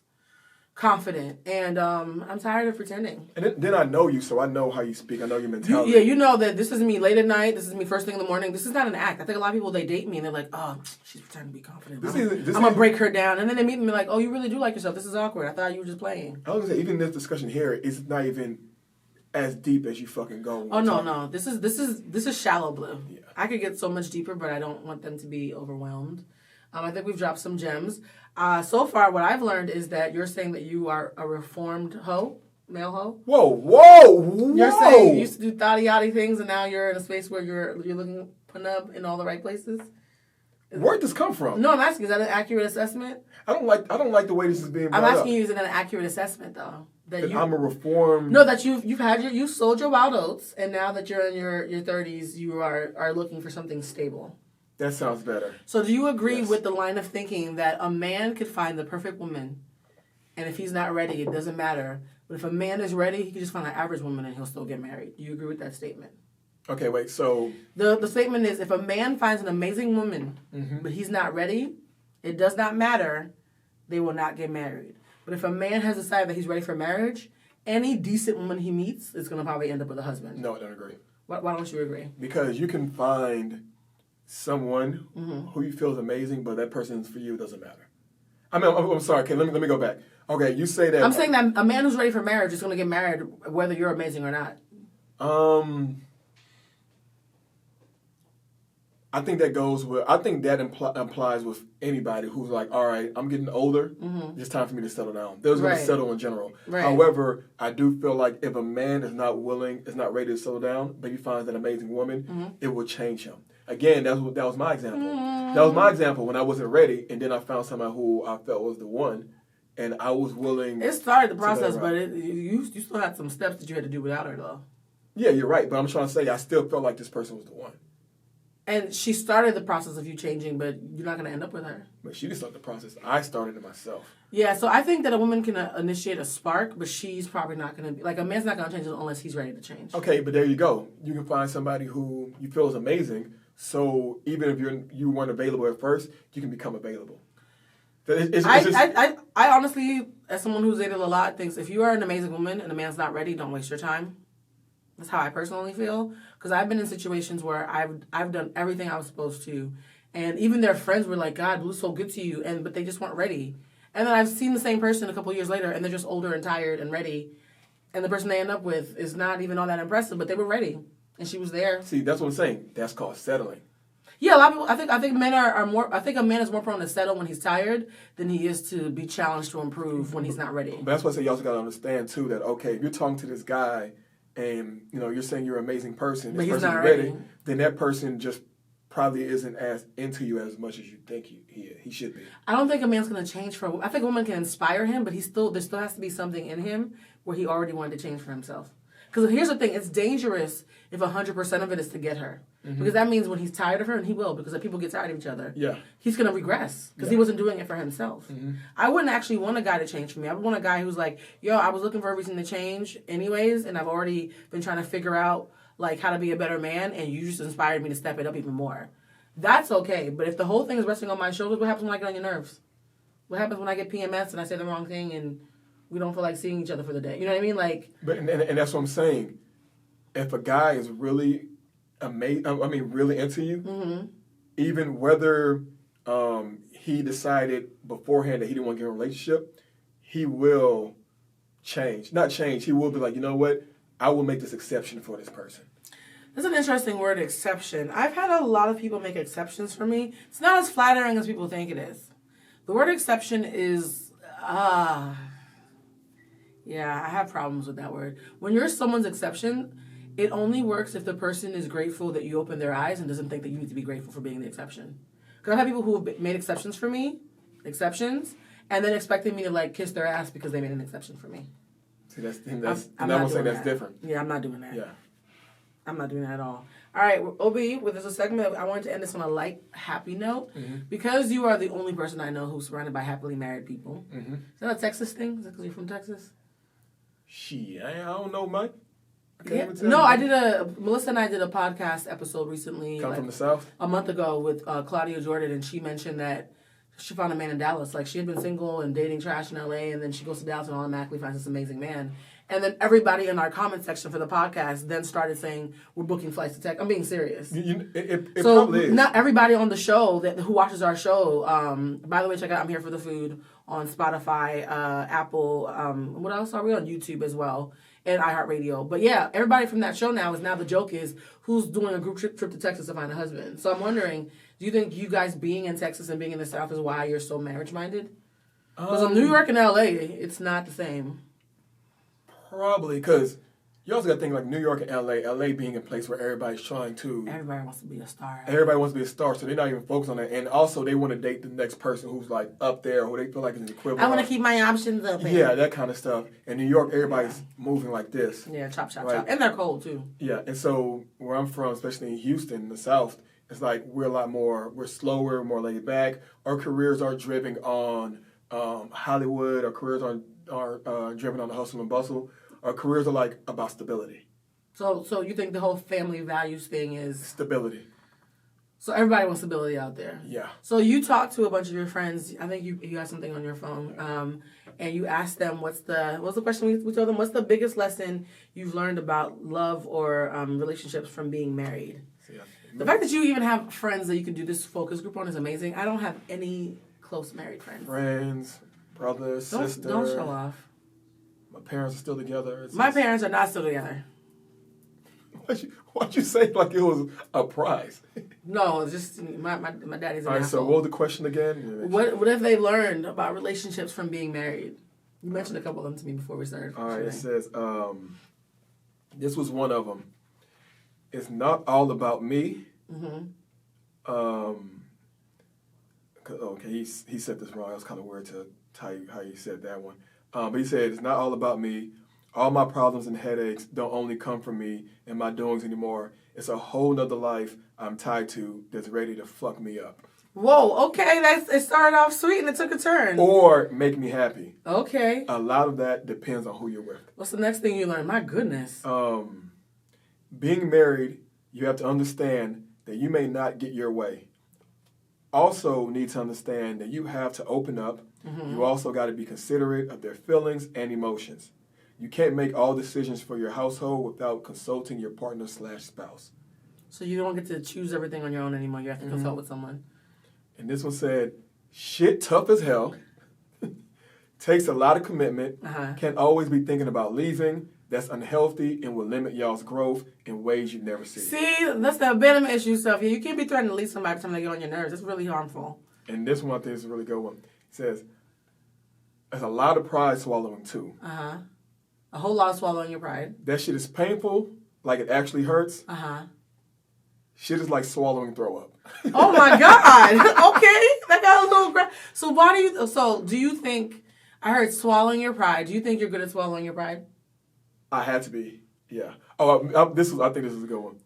confident, and I'm tired of pretending. And then I know you, so I know how you speak. I know your mentality. You know that this is me late at night. This is me first thing in the morning. This is not an act. I think a lot of people, they date me, and they're like, oh, she's pretending to be confident. I'm going to break her down. And then they meet me and be like, oh, you really do like yourself. This is awkward. I thought you were just playing. I was going to say, even this discussion here is not even as deep as you fucking go. Oh, no. This is shallow blue. Yeah. I could get so much deeper, but I don't want them to be overwhelmed. I think we've dropped some gems. So far, what I've learned is that you're saying that you are a reformed hoe, male hoe. Whoa! You're saying you used to do thotty-yotty things, and now you're in a space where you're looking punub in all the right places. Where'd this come from? No, I'm asking. Is that an accurate assessment? I don't like the way this is being brought up. I'm asking you, is it an accurate assessment though? That I'm a reformed. No, that you've sold your wild oats, and now that you're in your 30s, you are looking for something stable. That sounds better. So do you agree with the line of thinking that a man could find the perfect woman, and if he's not ready, it doesn't matter. But if a man is ready, he can just find an average woman and he'll still get married. Do you agree with that statement? Okay, wait, so... The statement is, if a man finds an amazing woman, but he's not ready, it does not matter, they will not get married. But if a man has decided that he's ready for marriage, any decent woman he meets is going to probably end up with a husband. No, I don't agree. Why don't you agree? Because you can find someone who you feel is amazing, but that person for you doesn't matter. I'm sorry. Okay, let me go back. Okay, you say that. I'm saying that a man who's ready for marriage is going to get married whether you're amazing or not. I think that goes with. I think that implies with anybody who's like, all right, I'm getting older. It's time for me to settle down. They're going to settle in general. Right. However, I do feel like if a man is not ready to settle down, but he finds an amazing woman, it will change him. Again, that was my example. That was my example when I wasn't ready, and then I found somebody who I felt was the one, and I was willing. It started the process, but you still had some steps that you had to do without her, though. Yeah, you're right, but I'm trying to say I still felt like this person was the one. And she started the process of you changing, but you're not going to end up with her. But she didn't start the process. I started it myself. Yeah, so I think that a woman can initiate a spark, but she's probably not going to be... Like, a man's not going to change unless he's ready to change. Okay, but there you go. You can find somebody who you feel is amazing, so even if you weren't available at first, you can become available. I honestly, as someone who's dated a lot, thinks if you are an amazing woman and a man's not ready, don't waste your time. That's how I personally feel. Because I've been in situations where I've done everything I was supposed to. And even their friends were like, God, Blue's so good to you. But they just weren't ready. And then I've seen the same person a couple years later, and they're just older and tired and ready. And the person they end up with is not even all that impressive, but they were ready. And she was there. See, that's what I'm saying. That's called settling. Yeah, a lot of people, I think men are more, I think a man is more prone to settle when he's tired than he is to be challenged to improve when he's not ready. But that's why I say you also got to understand, too, that, okay, if you're talking to this guy, and you're saying you're an amazing person, but this person's ready, then that person just probably isn't as into you as much as you think he should be. I don't think a man's going to change I think a woman can inspire him, but there still has to be something in him where he already wanted to change for himself. Because here's the thing, it's dangerous if 100% of it is to get her. Because that means when he's tired of her, and he will, because if people get tired of each other, he's going to regress, because he wasn't doing it for himself. I wouldn't actually want a guy to change for me. I would want a guy who's like, yo, I was looking for a reason to change anyways, and I've already been trying to figure out like how to be a better man, and you just inspired me to step it up even more. That's okay, but if the whole thing is resting on my shoulders, what happens when I get on your nerves? What happens when I get PMS and I say the wrong thing and we don't feel like seeing each other for the day? You know what I mean? Like, but and that's what I'm saying. If a guy is really really into you, even whether he decided beforehand that he didn't want to get in a relationship, he will change. Not change. He will be like, you know what? I will make this exception for this person. That's an interesting word, exception. I've had a lot of people make exceptions for me. It's not as flattering as people think it is. The word exception is, yeah, I have problems with that word. When you're someone's exception, it only works if the person is grateful that you opened their eyes and doesn't think that you need to be grateful for being the exception. Because I've had people who have made exceptions for me, and then expecting me to like kiss their ass because they made an exception for me. See, I'm not saying that's different. Yeah, I'm not doing that. Yeah. I'm not doing that at all. All right, Obi, there's a segment. I wanted to end this on a light, happy note. Because you are the only person I know who's surrounded by happily married people. Is that a Texas thing? Is that because you're from Texas? Shit, I don't know, Mike. Yeah. No, Melissa and I did a podcast episode recently. From the South? A month ago with Claudia Jordan, and she mentioned that she found a man in Dallas. Like, she had been single and dating trash in LA, and then she goes to Dallas and automatically finds this amazing man. And then everybody in our comment section for the podcast then started saying, we're booking flights to Texas. I'm being serious. It probably is. Not everybody on the show who watches our show, by the way, check out I'm Here for the Food on Spotify, Apple, what else are we on? YouTube as well, and iHeartRadio. But yeah, everybody from that show now the joke is, who's doing a group trip to Texas to find a husband? So I'm wondering, do you think you guys being in Texas and being in the South is why you're so marriage-minded? Because in New York and LA, it's not the same. Probably, because you also got to think like New York and LA being a place where everybody's trying to... Everybody wants to be a star. Everybody wants to be a star, so they're not even focused on that. And also, they want to date the next person who's like up there, who they feel like is an equivalent. I want to keep my options open. Yeah, that kind of stuff. In New York, everybody's moving like this. Yeah, chop. And they're cold, too. Yeah, and so where I'm from, especially in Houston, the South, it's like we're slower, more laid back. Our careers are driven on Hollywood. Our careers are driven on the hustle and bustle. Our careers are like about stability. So you think the whole family values thing is... Stability. So everybody wants stability out there. Yeah. So you talked to a bunch of your friends. I think you had something on your phone. And you asked them, what's the question we told them? What's the biggest lesson you've learned about love or relationships from being married? Yeah. The fact that you even have friends that you can do this focus group on is amazing. I don't have any close married friends? Friends, brothers, sister. Don't show off. My parents are still together. My parents are not still together. Why'd you say like it was a prize? No, it's just my daddy's an All right, asshole. so what was the question again? What have they learned about relationships from being married? You mentioned a couple of them to me before we started. All right, it says, this was one of them. It's not all about me. Okay, he said this wrong. That was kind of weird to tell you how he said that one. But he said, it's not all about me. All my problems and headaches don't only come from me and my doings anymore. It's a whole nother life I'm tied to that's ready to fuck me up. Whoa, okay, it started off sweet and it took a turn. Or make me happy. Okay. A lot of that depends on who you're with. What's the next thing you learn? My goodness. Being married, you have to understand that you may not get your way. Also need to understand that you have to open up. You also got to be considerate of their feelings and emotions. You can't make all decisions for your household without consulting your partner/spouse. So you don't get to choose everything on your own anymore. You have to consult with someone. And this one said, shit tough as hell. Takes a lot of commitment. Can't always be thinking about leaving. That's unhealthy and will limit y'all's growth in ways you never see. See, that's the abandonment issue stuff. You can't be threatening to leave somebody every time they get on your nerves. It's really harmful. And this one I think is a really good one. It says, there's a lot of pride swallowing too. A whole lot of swallowing your pride. That shit is painful, like it actually hurts. Shit is like swallowing throw up. Oh my God. Okay. That got a little So do you think, I heard swallowing your pride. Do you think you're good at swallowing your pride? I had to be, yeah. Oh, I think this is a good one.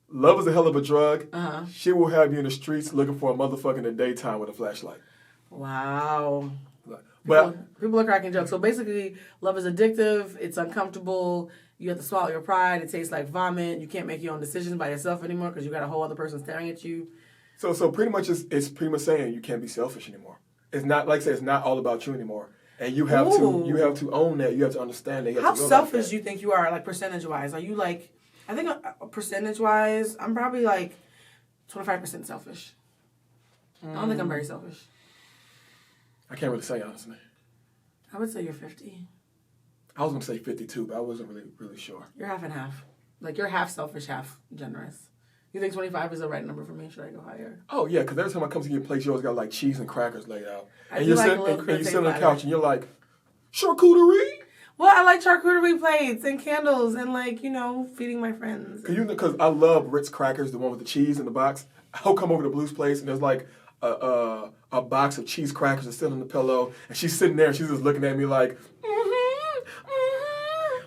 Love is a hell of a drug. Shit will have you in the streets looking for a motherfucker in the daytime with a flashlight. Wow. But people are cracking jokes. So basically, love is addictive. It's uncomfortable. You have to swallow your pride. It tastes like vomit. You can't make your own decisions by yourself anymore because you got a whole other person staring at you. So pretty much it's pretty much saying you can't be selfish anymore. It's not, like I said, it's not all about you anymore. And you have to own that. You have to understand that. How selfish do you think you are, like percentage-wise? Are you like, I think percentage-wise, I'm probably like 25% selfish. I don't think I'm very selfish. I can't really say, honestly. I would say you're 50. I was going to say 52, but I wasn't really sure. You're half and half. Like, you're half selfish, half generous. You think 25 is the right number for me? Should I go higher? Oh, yeah, because every time I come to your place, you always got, like, cheese and crackers laid out. And you sit on the couch, and you're like, charcuterie? Well, I like charcuterie plates and candles and, like, feeding my friends. Because I love Ritz crackers, the one with the cheese in the box. I'll come over to Blue's place, and there's, like, a box of cheese crackers that's sitting on the pillow, and she's sitting there, and she's just looking at me like,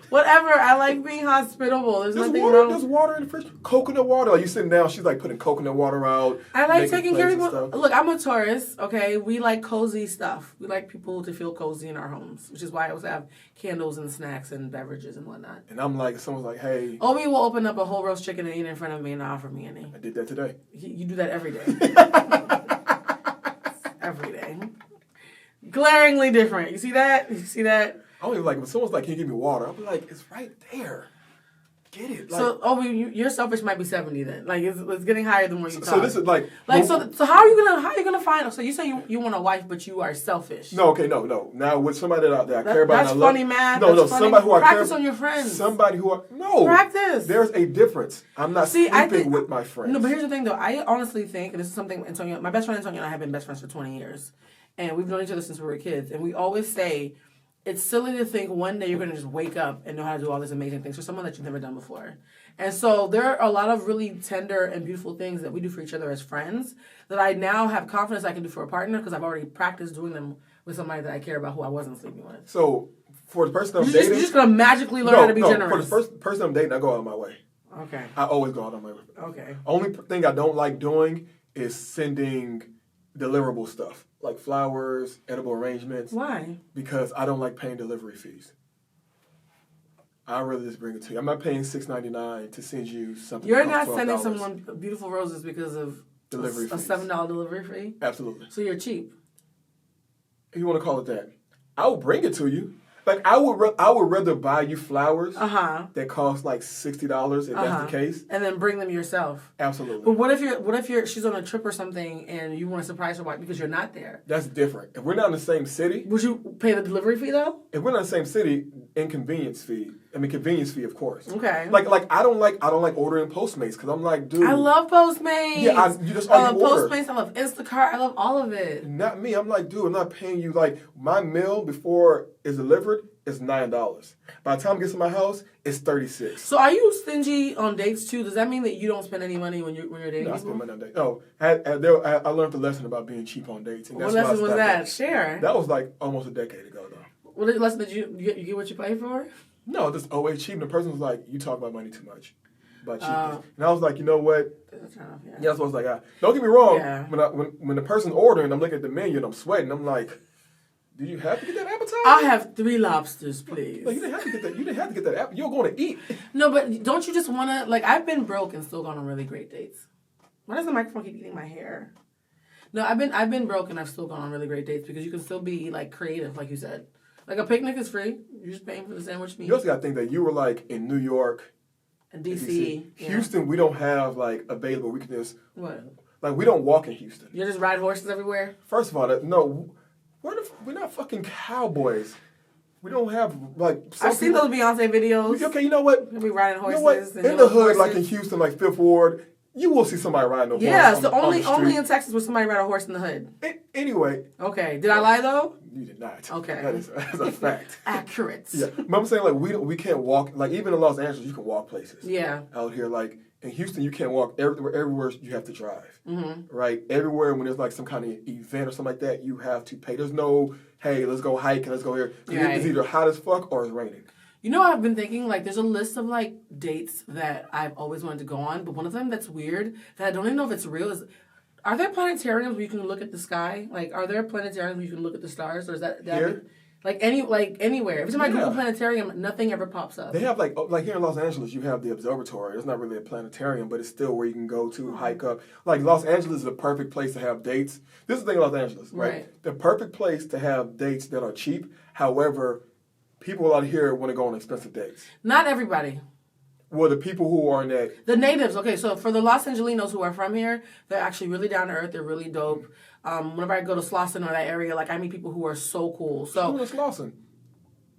whatever. I like being hospitable. There's nothing wrong. There's water in the fridge. Coconut water. Like, you sitting down, she's like putting coconut water out. I like taking care of people. Look, I'm a Taurus, okay? We like cozy stuff. We like people to feel cozy in our homes, which is why I always have candles and snacks and beverages and whatnot. And I'm like, someone's like, hey. Obi will open up a whole roast chicken and eat it in front of me and offer me any. I did that today. You do that every day. Every day. Glaringly different. You see that? I don't even like when someone's like, can you give me water? I'll be like, it's right there. Get it. Like, so, your selfish might be 70 then. Like, it's getting higher the more you talk. So this is like... So how are you gonna find... So you say you want a wife, but you are selfish. No. Now, with somebody that I care about... That's funny, man. Somebody who I care about... Practice on your friends. Somebody who I... No. Practice. There's a difference. I'm not sleeping with my friends. No, but here's the thing, though. I honestly think, and this is something Antonio... My best friend Antonio and I have been best friends for 20 years. And we've known each other since we were kids. And we always say... It's silly to think one day you're going to just wake up and know how to do all these amazing things for someone that you've never done before. And so there are a lot of really tender and beautiful things that we do for each other as friends that I now have confidence I can do for a partner because I've already practiced doing them with somebody that I care about who I wasn't sleeping with. So for the person I'm dating... You're just going to magically learn how to be generous. For the first person I'm dating, I go out of my way. Okay. I always go out of my way. Okay. Only thing I don't like doing is sending deliverable stuff. Like flowers, edible arrangements. Why? Because I don't like paying delivery fees. I'd rather just bring it to you. I'm not paying $6.99 to send you something. You're not sending someone beautiful roses because of delivery a $7 delivery fee? Absolutely. So you're cheap. If you want to call it that. I will bring it to you. Like I would rather buy you flowers that cost like $60 if that's the case, and then bring them yourself. Absolutely. But what if she's on a trip or something and you want to surprise her because you're not there? That's different. If we're not in the same city, would you pay the delivery fee though? If we're not in the same city, convenience fee, of course. Okay. Like I don't like ordering Postmates because I'm like, dude. I love Postmates. Yeah, I love Postmates. I love Instacart. I love all of it. Not me. I'm like, dude, I'm not paying you. Like my meal before it's delivered is $9. By the time it gets to my house, it's $36. So are you stingy on dates too? Does that mean that you don't spend any money when you're dating? No, I spend money on dates. Oh, I learned the lesson about being cheap on dates. And what lesson was that? Share. That was like almost a decade ago, though. What lesson did you get what you paid for? No, just always cheap. And the person was like, "You talk about money too much." About cheapness. And I was like, you know what? Yeah, that's what I was like. Don't get me wrong. Yeah. When the person's ordering, I'm looking at the menu and I'm sweating. I'm like, do you have to get that appetizer? I'll have 3 lobsters, please. Like, you didn't have to get that. You didn't have to get that appetizer. You're going to eat. No, but don't you just want to, like, I've been broke and still gone on really great dates. Why does the microphone keep eating my hair? No, I've been broke and I've still gone on really great dates because you can still be, like, creative, like you said. Like, a picnic is free. You're just paying for the sandwich meat. You also got to think that you were, like, in New York. And D.C. Houston, we don't have, like, available. We can just... What? Like, we don't walk in Houston. You just ride horses everywhere? First of all, no... We're not fucking cowboys. We don't have, like... I've seen those Beyonce videos. Okay, you know what? We'll be riding horses. You know what? In the hood, like in Houston, like Fifth Ward, you will see somebody riding a horse. Yeah, so only in Texas will somebody ride a horse in the hood. Anyway. Okay. Did I lie, though? You did not. Okay. That's a fact. Accurate. Yeah. But I'm saying, like, we can't walk... Like, even in Los Angeles, you can walk places. Yeah. Out here, like... In Houston, you can't walk everywhere. You have to drive, right? Everywhere when there's like some kind of event or something like that, you have to pay. There's no, hey, let's go hike and let's go here. Right. It's either hot as fuck or it's raining. You know, I've been thinking like there's a list of like dates that I've always wanted to go on, but one of them that's weird that I don't even know if it's real is, are there planetariums where you can look at the sky? Like, are there planetariums where you can look at the stars, or is that here? Like anywhere. Every time I Google planetarium, nothing ever pops up. They have like here in Los Angeles, you have the observatory. It's not really a planetarium, but it's still where you can go to hike up. Like Los Angeles is the perfect place to have dates. This is the thing in Los Angeles, right? The perfect place to have dates that are cheap. However, people out here want to go on expensive dates. Not everybody. Well, the people who are in that... The natives, okay, so for the Los Angelinos who are from here, they're actually really down to earth. They're really dope. Whenever I go to Slauson or that area, like, I meet people who are so cool. So who's Slauson?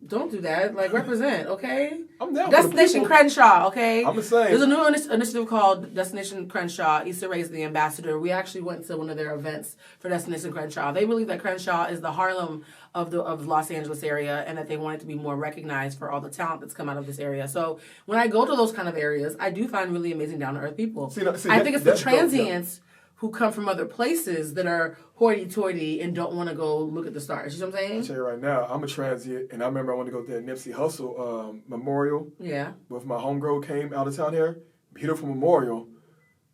Don't do that. Like, represent, okay? I'm down. Destination Crenshaw, okay? I'm the same. There's a new initiative called Destination Crenshaw. Issa Rae is the ambassador. We actually went to one of their events for Destination Crenshaw. They believe that Crenshaw is the Harlem of the Los Angeles area, and that they want it to be more recognized for all the talent that's come out of this area. So when I go to those kind of areas, I do find really amazing down-to-earth people. I think it's the transients who come from other places that are hoity-toity and don't want to go look at the stars. You know what I'm saying? I'll tell you right now, I'm a transient, and I remember I wanted to go to that Nipsey Hussle memorial. Yeah. With my homegirl came out of town here. Beautiful memorial.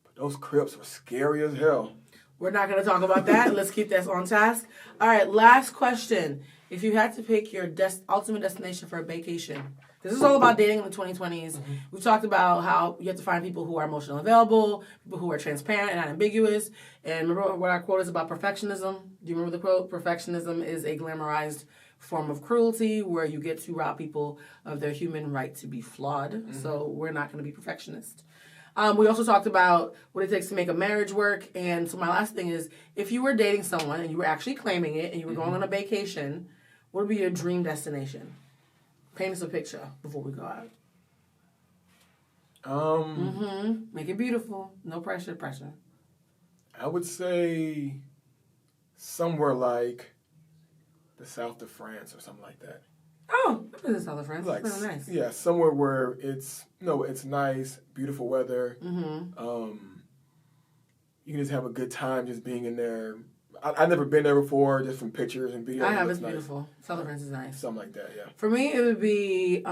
But those Crips were scary as hell. We're not going to talk about that. Let's keep that on task. All right, last question. If you had to pick your ultimate destination for a vacation, this is all about dating in the 2020s. We've talked about how you have to find people who are emotionally available, people who are transparent and not ambiguous. And remember what our quote is about perfectionism? Do you remember the quote? Perfectionism is a glamorized form of cruelty where you get to rob people of their human right to be flawed. So we're not going to be perfectionists. We also talked about what it takes to make a marriage work. And so my last thing is, if you were dating someone and you were actually claiming it and you were going on a vacation, what would be your dream destination? Paint us a picture before we go out. Make it beautiful. No pressure. I would say somewhere like the south of France or something like that. Oh, I've been to the south of France. Like, it's really nice. Yeah, somewhere where it's nice, beautiful weather. You can just have a good time just being in there. I've never been there before, just from pictures and videos. I have. It's beautiful. South of France is nice. Something like that, yeah. For me, it would be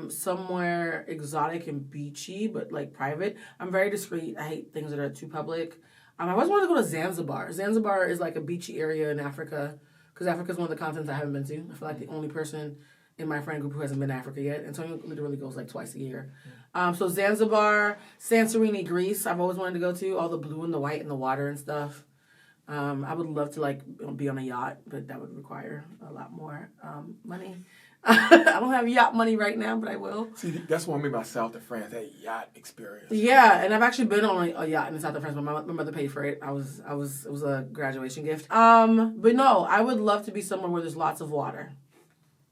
somewhere exotic and beachy, but like private. I'm very discreet. I hate things that are too public. I always wanted to go to Zanzibar. Zanzibar is like a beachy area in Africa, because Africa is one of the continents I haven't been to. I feel like the only person in my friend group who hasn't been to Africa yet. Antonio literally goes like twice a year. So Zanzibar, Santorini, Greece, I've always wanted to go to. All the blue and the white and the water and stuff. I would love to like be on a yacht, but that would require a lot more money. I don't have yacht money right now, but I will. See, that's what made my South of France, that yacht experience. Yeah, and I've actually been on a yacht in the South of France. My mother paid for it. It was a graduation gift. But no, I would love to be somewhere where there's lots of water.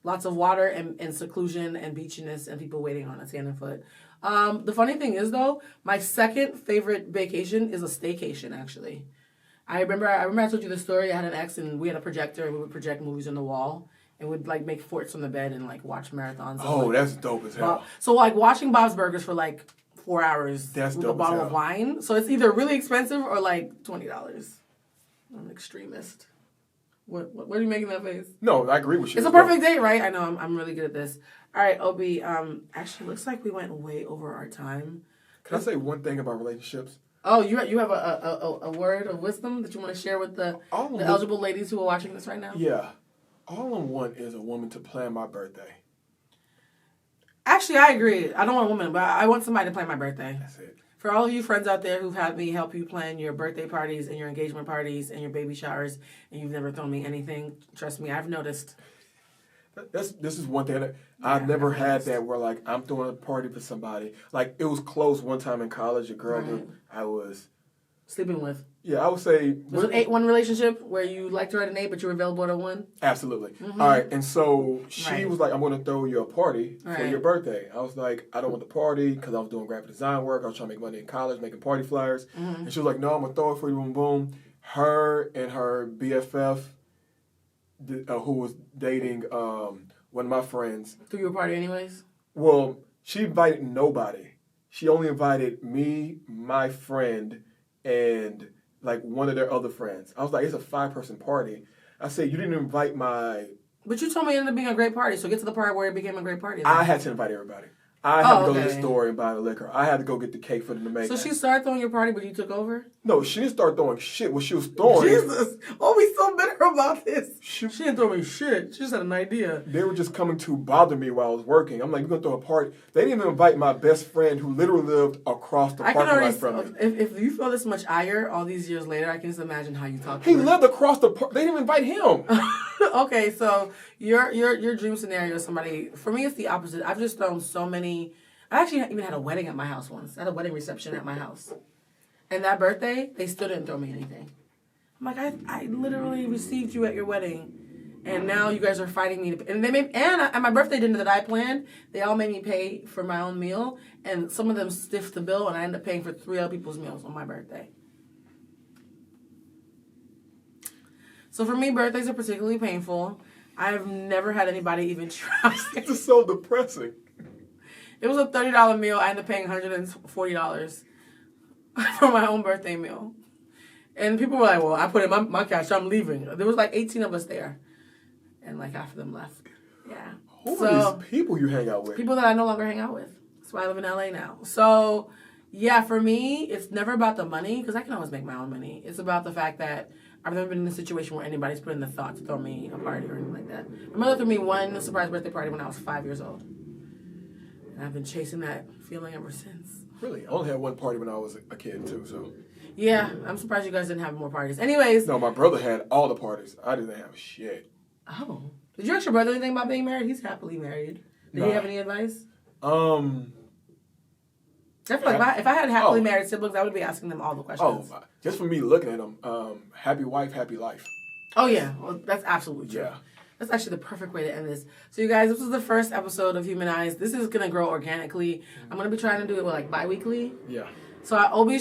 Lots of water and seclusion and beachiness and people waiting on us hand and foot. The funny thing is, though, my second favorite vacation is a staycation, actually. I remember I told you the story. I had an ex, and we had a projector, and we would project movies on the wall, and we'd, like, make forts on the bed and, like, watch marathons. Oh, that's dope as hell. So, like, watching Bob's Burgers for, like, 4 hours that's with dope a bottle as hell. of wine. So it's either really expensive or, like, $20. I'm an extremist. What are you making that face? No, I agree with you. It's a perfect date, right? I know, I'm really good at this. All right, Obi, actually, looks like we went way over our time. Can I say one thing about relationships? Oh, you have a word of wisdom that you want to share with the eligible ladies who are watching this right now? Yeah. All I want is a woman to plan my birthday. Actually, I agree. I don't want a woman, but I want somebody to plan my birthday. That's it. For all of you friends out there who've had me help you plan your birthday parties and your engagement parties and your baby showers, and you've never thrown me anything, trust me, I've noticed. This is one thing that I've never had that where, like, I'm throwing a party for somebody. Like, it was close one time in college, a girl that I was sleeping with. Yeah, I would say... Was it 8-1 relationship where you liked her at an 8, but you were available at a 1? Absolutely. Mm-hmm. All right, and so she was like, I'm going to throw you a party for your birthday. I was like, I don't want the party because I was doing graphic design work. I was trying to make money in college, making party flyers. Mm-hmm. And she was like, no, I'm going to throw it for you, boom, boom. Her and her BFF, who was dating one of my friends... Threw you a party anyways? Well, she invited nobody. She only invited me, my friend, and... like one of their other friends. I was like, it's a 5-person party. I said, you didn't invite my... But you told me it ended up being a great party, so get to the part where it became a great party. I had to invite everybody. I had to go to the store and buy the liquor. I had to go get the cake for them to make. So she started throwing your party, but you took over? No, she didn't start throwing shit. What she was throwing... Jesus! Oh, we so bitter about this. She didn't throw me shit. She just had an idea. They were just coming to bother me while I was working. I'm like, we're going to throw a party. They didn't even invite my best friend who literally lived across the parking lot from me. If you feel this much ire all these years later, I can just imagine how you talk to He her. lived across the park. They didn't invite him. Okay, so your dream scenario is somebody... For me, it's the opposite. I've just thrown so many... I actually even had a wedding at my house once. I had a wedding reception at my house. And that birthday, they still didn't throw me anything. I'm like, I literally received you at your wedding. And now you guys are fighting me. And they made, and at my birthday dinner that I planned, they all made me pay for my own meal. And some of them stiffed the bill, and I ended up paying for 3 other people's meals on my birthday. So for me, birthdays are particularly painful. I've never had anybody even try. This is so depressing. It was a $30 meal. I ended up paying $140 for my own birthday meal. And people were like, well, I put in my cash. I'm leaving. There was like 18 of us there. And like half of them left. Yeah. Who are these people you hang out with? People that I no longer hang out with. That's why I live in LA now. So, yeah, for me, it's never about the money because I can always make my own money. It's about the fact that I've never been in a situation where anybody's put in the thought to throw me a party or anything like that. My mother threw me one surprise birthday party when I was 5 years old. I've been chasing that feeling ever since. Really? I only had one party when I was a kid, too, so... Yeah, I'm surprised you guys didn't have more parties. Anyways... No, my brother had all the parties. I didn't have shit. Oh. Did you ask your brother anything about being married? He's happily married. Did he have any advice? I feel like if I had happily married siblings, I would be asking them all the questions. Oh, just for me looking at them, happy wife, happy life. Oh, yeah. Well, that's absolutely true. Yeah. That's actually the perfect way to end this. So, you guys, this was the first episode of Humanized. This is going to grow organically. I'm going to be trying to do it, like, bi-weekly. Yeah. So, Obi,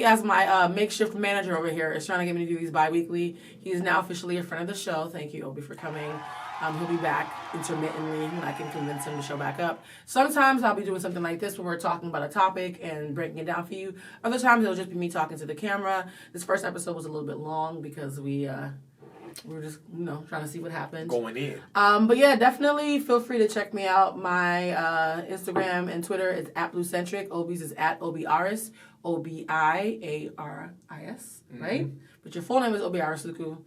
as my makeshift manager over here, is trying to get me to do these bi-weekly. He is now officially a friend of the show. Thank you, Obi, for coming. He'll be back intermittently when I can convince him to show back up. Sometimes I'll be doing something like this where we're talking about a topic and breaking it down for you. Other times it'll just be me talking to the camera. This first episode was a little bit long because we were just, trying to see what happened. Going in. But yeah, definitely feel free to check me out. My Instagram and Twitter is @BlueCentric. Obi's is @Obi Aris. ObiAris, right? But your full name is Obi Arisukwu.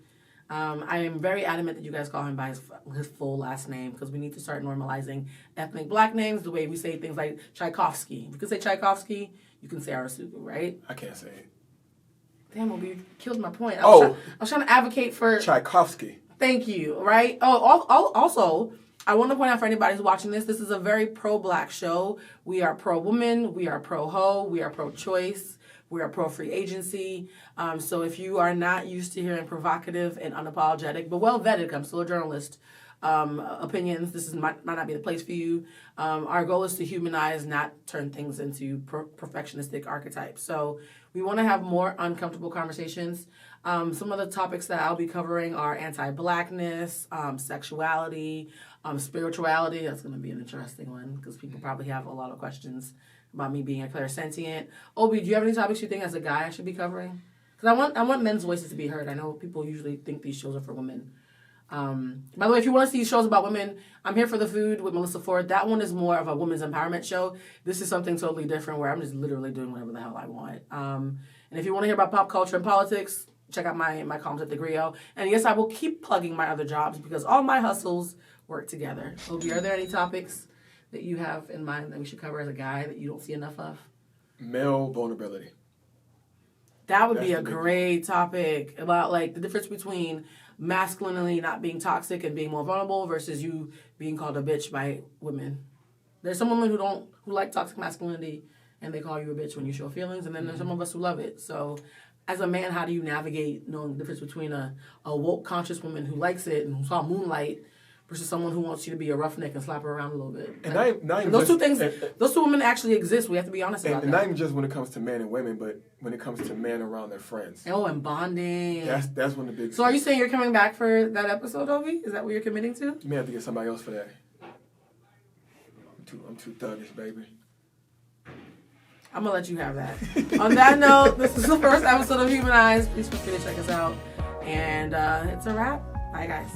I am very adamant that you guys call him by his full last name because we need to start normalizing ethnic black names the way we say things like Tchaikovsky. If you can say Tchaikovsky, you can say Arisukwu, right? I can't say it. Damn, Obi, you killed my point. I was trying to advocate for... Tchaikovsky. Thank you, right? Oh, also, I want to point out for anybody who's watching this is a very pro-black show. We are pro-woman, we are pro-ho, we are pro-choice, we are pro-free agency. So if you are not used to hearing provocative and unapologetic, but well-vetted, I'm still a journalist, opinions, this might not be the place for you. Our goal is to humanize, not turn things into perfectionistic archetypes. So we want to have more uncomfortable conversations. Some of the topics that I'll be covering are anti-blackness, sexuality, spirituality. That's going to be an interesting one because people probably have a lot of questions about me being a clairsentient. Obi, do you have any topics you think as a guy I should be covering? Because I want men's voices to be heard. I know people usually think these shows are for women. By the way, if you want to see shows about women, I'm Here for the Food with Melissa Ford. That one is more of a women's empowerment show. This is something totally different where I'm just literally doing whatever the hell I want. And if you want to hear about pop culture and politics, check out my columns at The Griot. And yes, I will keep plugging my other jobs because all my hustles work together. Obi, are there any topics that you have in mind that we should cover as a guy that you don't see enough of? Male vulnerability. That would be a great topic about like the difference between masculinity not being toxic and being more vulnerable versus you being called a bitch by women. There's some women who like toxic masculinity and they call you a bitch when you show feelings, and then there's some of us who love it. So as a man, how do you navigate knowing the difference between a woke conscious woman who likes it and who saw Moonlight versus someone who wants you to be a roughneck and slap her around a little bit? And those two women actually exist. We have to be honest about that. And not even just when it comes to men and women, but when it comes to men around their friends. Oh, and bonding. That's one of the big. So are you saying you're coming back for that episode, Obi? Is that what you're committing to? You may have to get somebody else for that. I'm too thuggish, baby. I'm going to let you have that. On that note, this is the first episode of Humanized. Please feel free to check us out. And it's a wrap. Bye, guys.